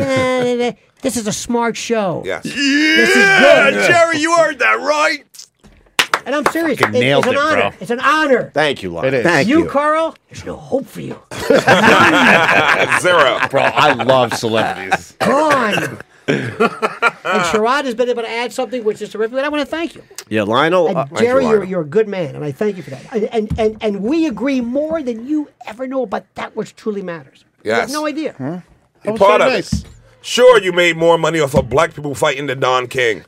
this is a smart show. Yes. This is good. Jerry, you heard that right. And I'm serious. Fucking nailed it's an it, honor. bro. It's an honor. Thank you, Lionel. It is. Thank you, you. Carl, there's no hope for you. Zero. Bro, I love celebrities. Gone. And Sherrod has been able to add something which is terrific. And I want to thank you. Yeah, Lionel. And Jerry, you're a good man, and I thank you for that. And we agree more than you ever know about that which truly matters. You have Yes. no idea. You're part of it. Sure, you made more money off of black people fighting than Don King.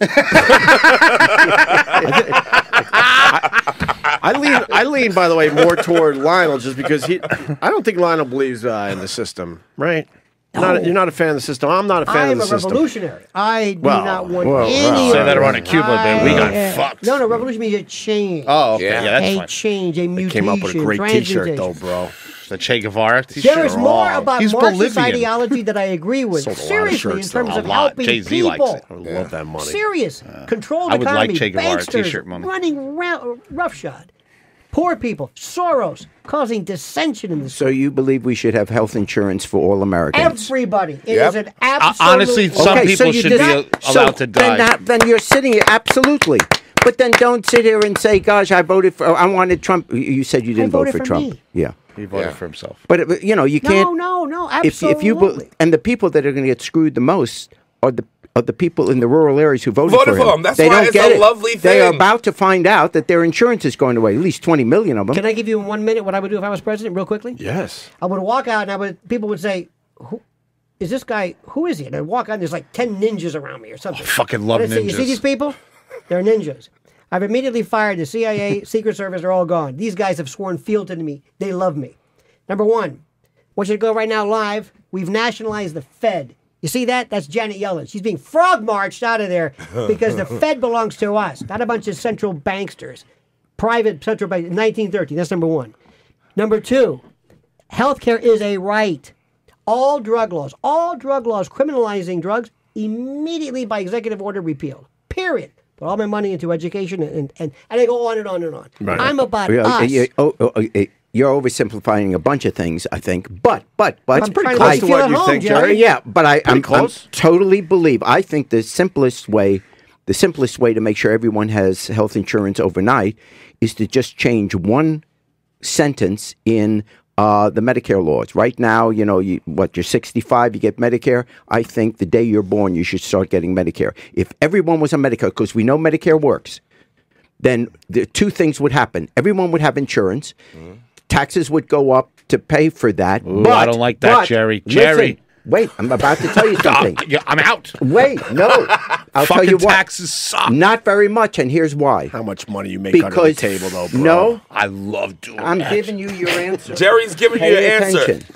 I lean, by the way, more toward Lionel just because I don't think Lionel believes in the system, right? You're not a fan of the system. I'm not a fan I of am the a system. revolutionary. I do Well, not want well, any Say of that this. around a Cuba, man. We got fucked. No, revolution means a change. Oh, okay. Yeah. Yeah, that's a fine. change, a mutation. Came up with a great T-shirt, transmutation. though, bro. The Che Guevara t-shirt. There is more about He's Marxist Bolivian. ideology that I agree with. Sold a lot of Seriously, in shirts, terms though. of A lot. helping Jay-Z likes people. it. I would love that money. Serious. Controlled I would like economy. Che Guevara banksters t-shirt money. running roughshod. Poor people. Soros causing dissension in the So you believe we should have health insurance for all Americans? Everybody. It Yep. is an absolute... Honestly, some people you should did be not- allowed to die. Then you're sitting here, absolutely. But then don't sit here and say, gosh, I voted for, I wanted Trump. You said you didn't vote voted for for Trump. me. Yeah. He voted Yeah. for himself. But, you know, you can't. No, If absolutely. you and the people that are going to get screwed the most are the people in the rural areas who voted Voted for for him. him. That's they why don't it's get a it. lovely They are thing. about to find out that their insurance is going away. At least 20 million of them. Can I give you in 1 minute what I would do if I was president, real quickly? Yes. I would walk out and people would say, who is this guy? Who is he? And I'd walk out and there's like 10 ninjas around me or something. fucking love And I'd say, you see ninjas. these people? They're ninjas. I've immediately fired the CIA, Secret Service, they're all gone. These guys have sworn fealty to me. They love me. Number one, I want you to go right now live. We've nationalized the Fed. You see that? That's Janet Yellen. She's being frog marched out of there because the Fed belongs to us, not a bunch of central banksters. Private central bank, 1913. That's number one. Number two, healthcare is a right. All drug laws criminalizing drugs immediately by executive order repealed. Period. Put all my money into education and I go on and on and on. Right. I'm about Yeah, us. you're oversimplifying a bunch of things, I think. But I'm pretty trying close make to you feel what at you home, think, Jerry. Jerry. yeah, but I'm close. totally believe. I think the simplest way to make sure everyone has health insurance overnight is to just change one sentence in the Medicare laws. Right now, you know, you're 65, you get Medicare. I think the day you're born, you should start getting Medicare. If everyone was on Medicare, because we know Medicare works, then the two things would happen. Everyone would have insurance. Taxes would go up to pay for that. Ooh, I don't like that, Jerry. Jerry. Wait, I'm about to tell you something. I'm out. Wait, no. I'll tell Fucking you what. taxes suck. Not very much, and here's why. How much money you make under the Because table, though, bro? no, I love doing I'm that. giving you your answer. Jerry's giving you your Pay answer. attention.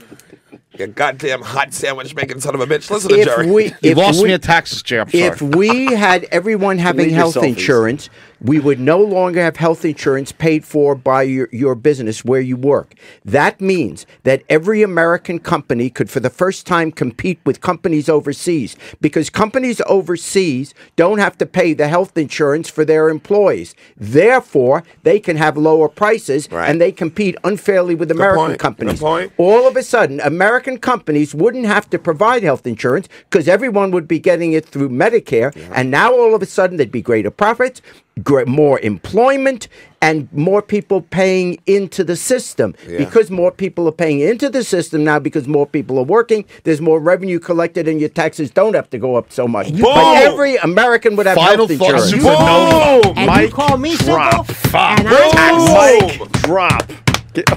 You goddamn hot sandwich making son of a bitch. Listen to Jerry. You lost me at taxes, Jay. I'm sorry. If we had everyone having Leave health your selfies. insurance, we would no longer have health insurance paid for by your business where you work. That means that every American company could, for the first time, compete with companies overseas, because companies overseas don't have to pay the health insurance for their employees. Therefore, they can have lower prices, and they compete unfairly with American point. companies. Good point. All of a sudden, American companies wouldn't have to provide health insurance because everyone would be getting it through Medicare. And now all of a sudden there'd be greater profits, more employment, and more people paying into the system. Because more people are paying into the system now, because more people are working, there's more revenue collected and your taxes don't have to go up so much. But every American would have Final health thought, insurance. supernova. And Mike you call me simple, drop. and I Mike, drop.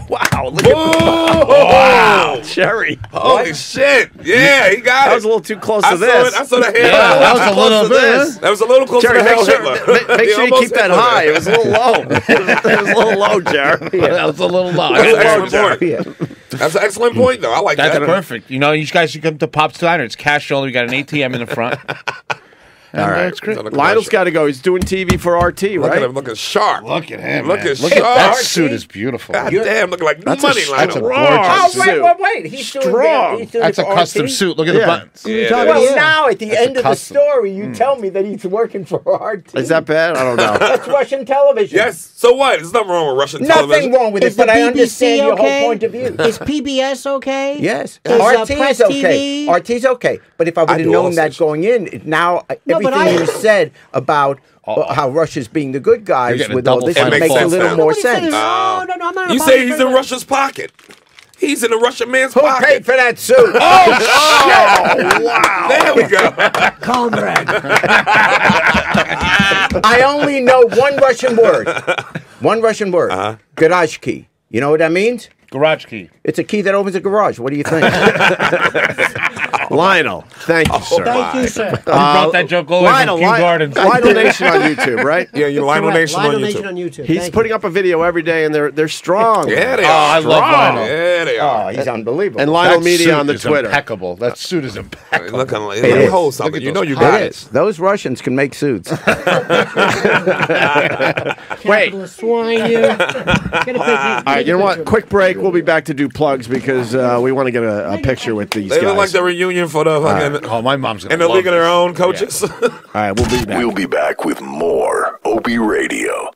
Wow, look at wow, Jerry. Holy shit. Yeah, he got it. That was a little too close I to saw this. it. I saw the hair. Yeah, that was a little to bit. this. That was a little close Jerry, to the make hell sure, Hitler. make He sure you almost keep that Hitler high. there. It was a little low. It was a little low, Jerry. That was a little low. That's an Hello, excellent point. That's an excellent point, though. I like That's that. perfect. You know, you guys should come to Pop's Diner. It's cash only. We got an ATM in the front. All right. It's great. Lionel's got to go. He's doing TV for RT, Look right? at him looking sharp. Look at him. Look man. at Look sharp. at that suit is beautiful. God damn, looking like new That's money, a Lionel. gorgeous suit. Wait. He's doing Strong. he's doing That's it a for custom RT? suit. Look at Yeah. the buttons. Yeah, talking that is. Well, now at the That's end a of the custom. story, you tell me that he's working for RT. Is that bad? I don't know. That's Russian television. Yes. So what? There's nothing wrong with Russian Nothing television. wrong with Is it, but the I BBC understand your okay? whole point of view. Is PBS okay? Yes, Is RT Press is okay. TV? RT's okay. But if I would have do known all that stations. going in, now No, but everything I- you said about how Russia's being the good You're guys getting a with all double this, final it makes a fault. little Nobody more Nobody said sense. it. No, I'm not. You a say he's in bodybuilder. Russia's pocket. He's in a Russian man's Who pocket. paid for that suit? Oh, wow. There we go. Comrade. I only know one Russian word. One Russian word. Garage key. You know what that means? Garage key. It's a key that opens a garage. What do you think? Lionel, thank you, sir. Thank you, sir. You brought that joke all the way Lionel, from Kew Gardens. Lionel Nation on YouTube, right? Yeah, you Lionel Correct. Nation Lionel on Nation YouTube. on YouTube. He's Thank putting up a video every day, and they're strong. Yeah, they Oh, are. I love Lionel. Yeah, they Oh, are. he's unbelievable. And Lionel That Media suit on the is Twitter. impeccable. That suit is impeccable. Looking like It is. hold something. Look at You know those you got It it. is. Those Russians can make suits. Wait. Capitalist swine, you. Get a picture. All right, you know what? Quick break. We'll be back to do plugs because we want to get a picture with these They look like guys. the reunion for the fucking Oh, my mom's gonna in the love league of their this. own coaches. All right, we'll be back. We'll be back with more Opie Radio.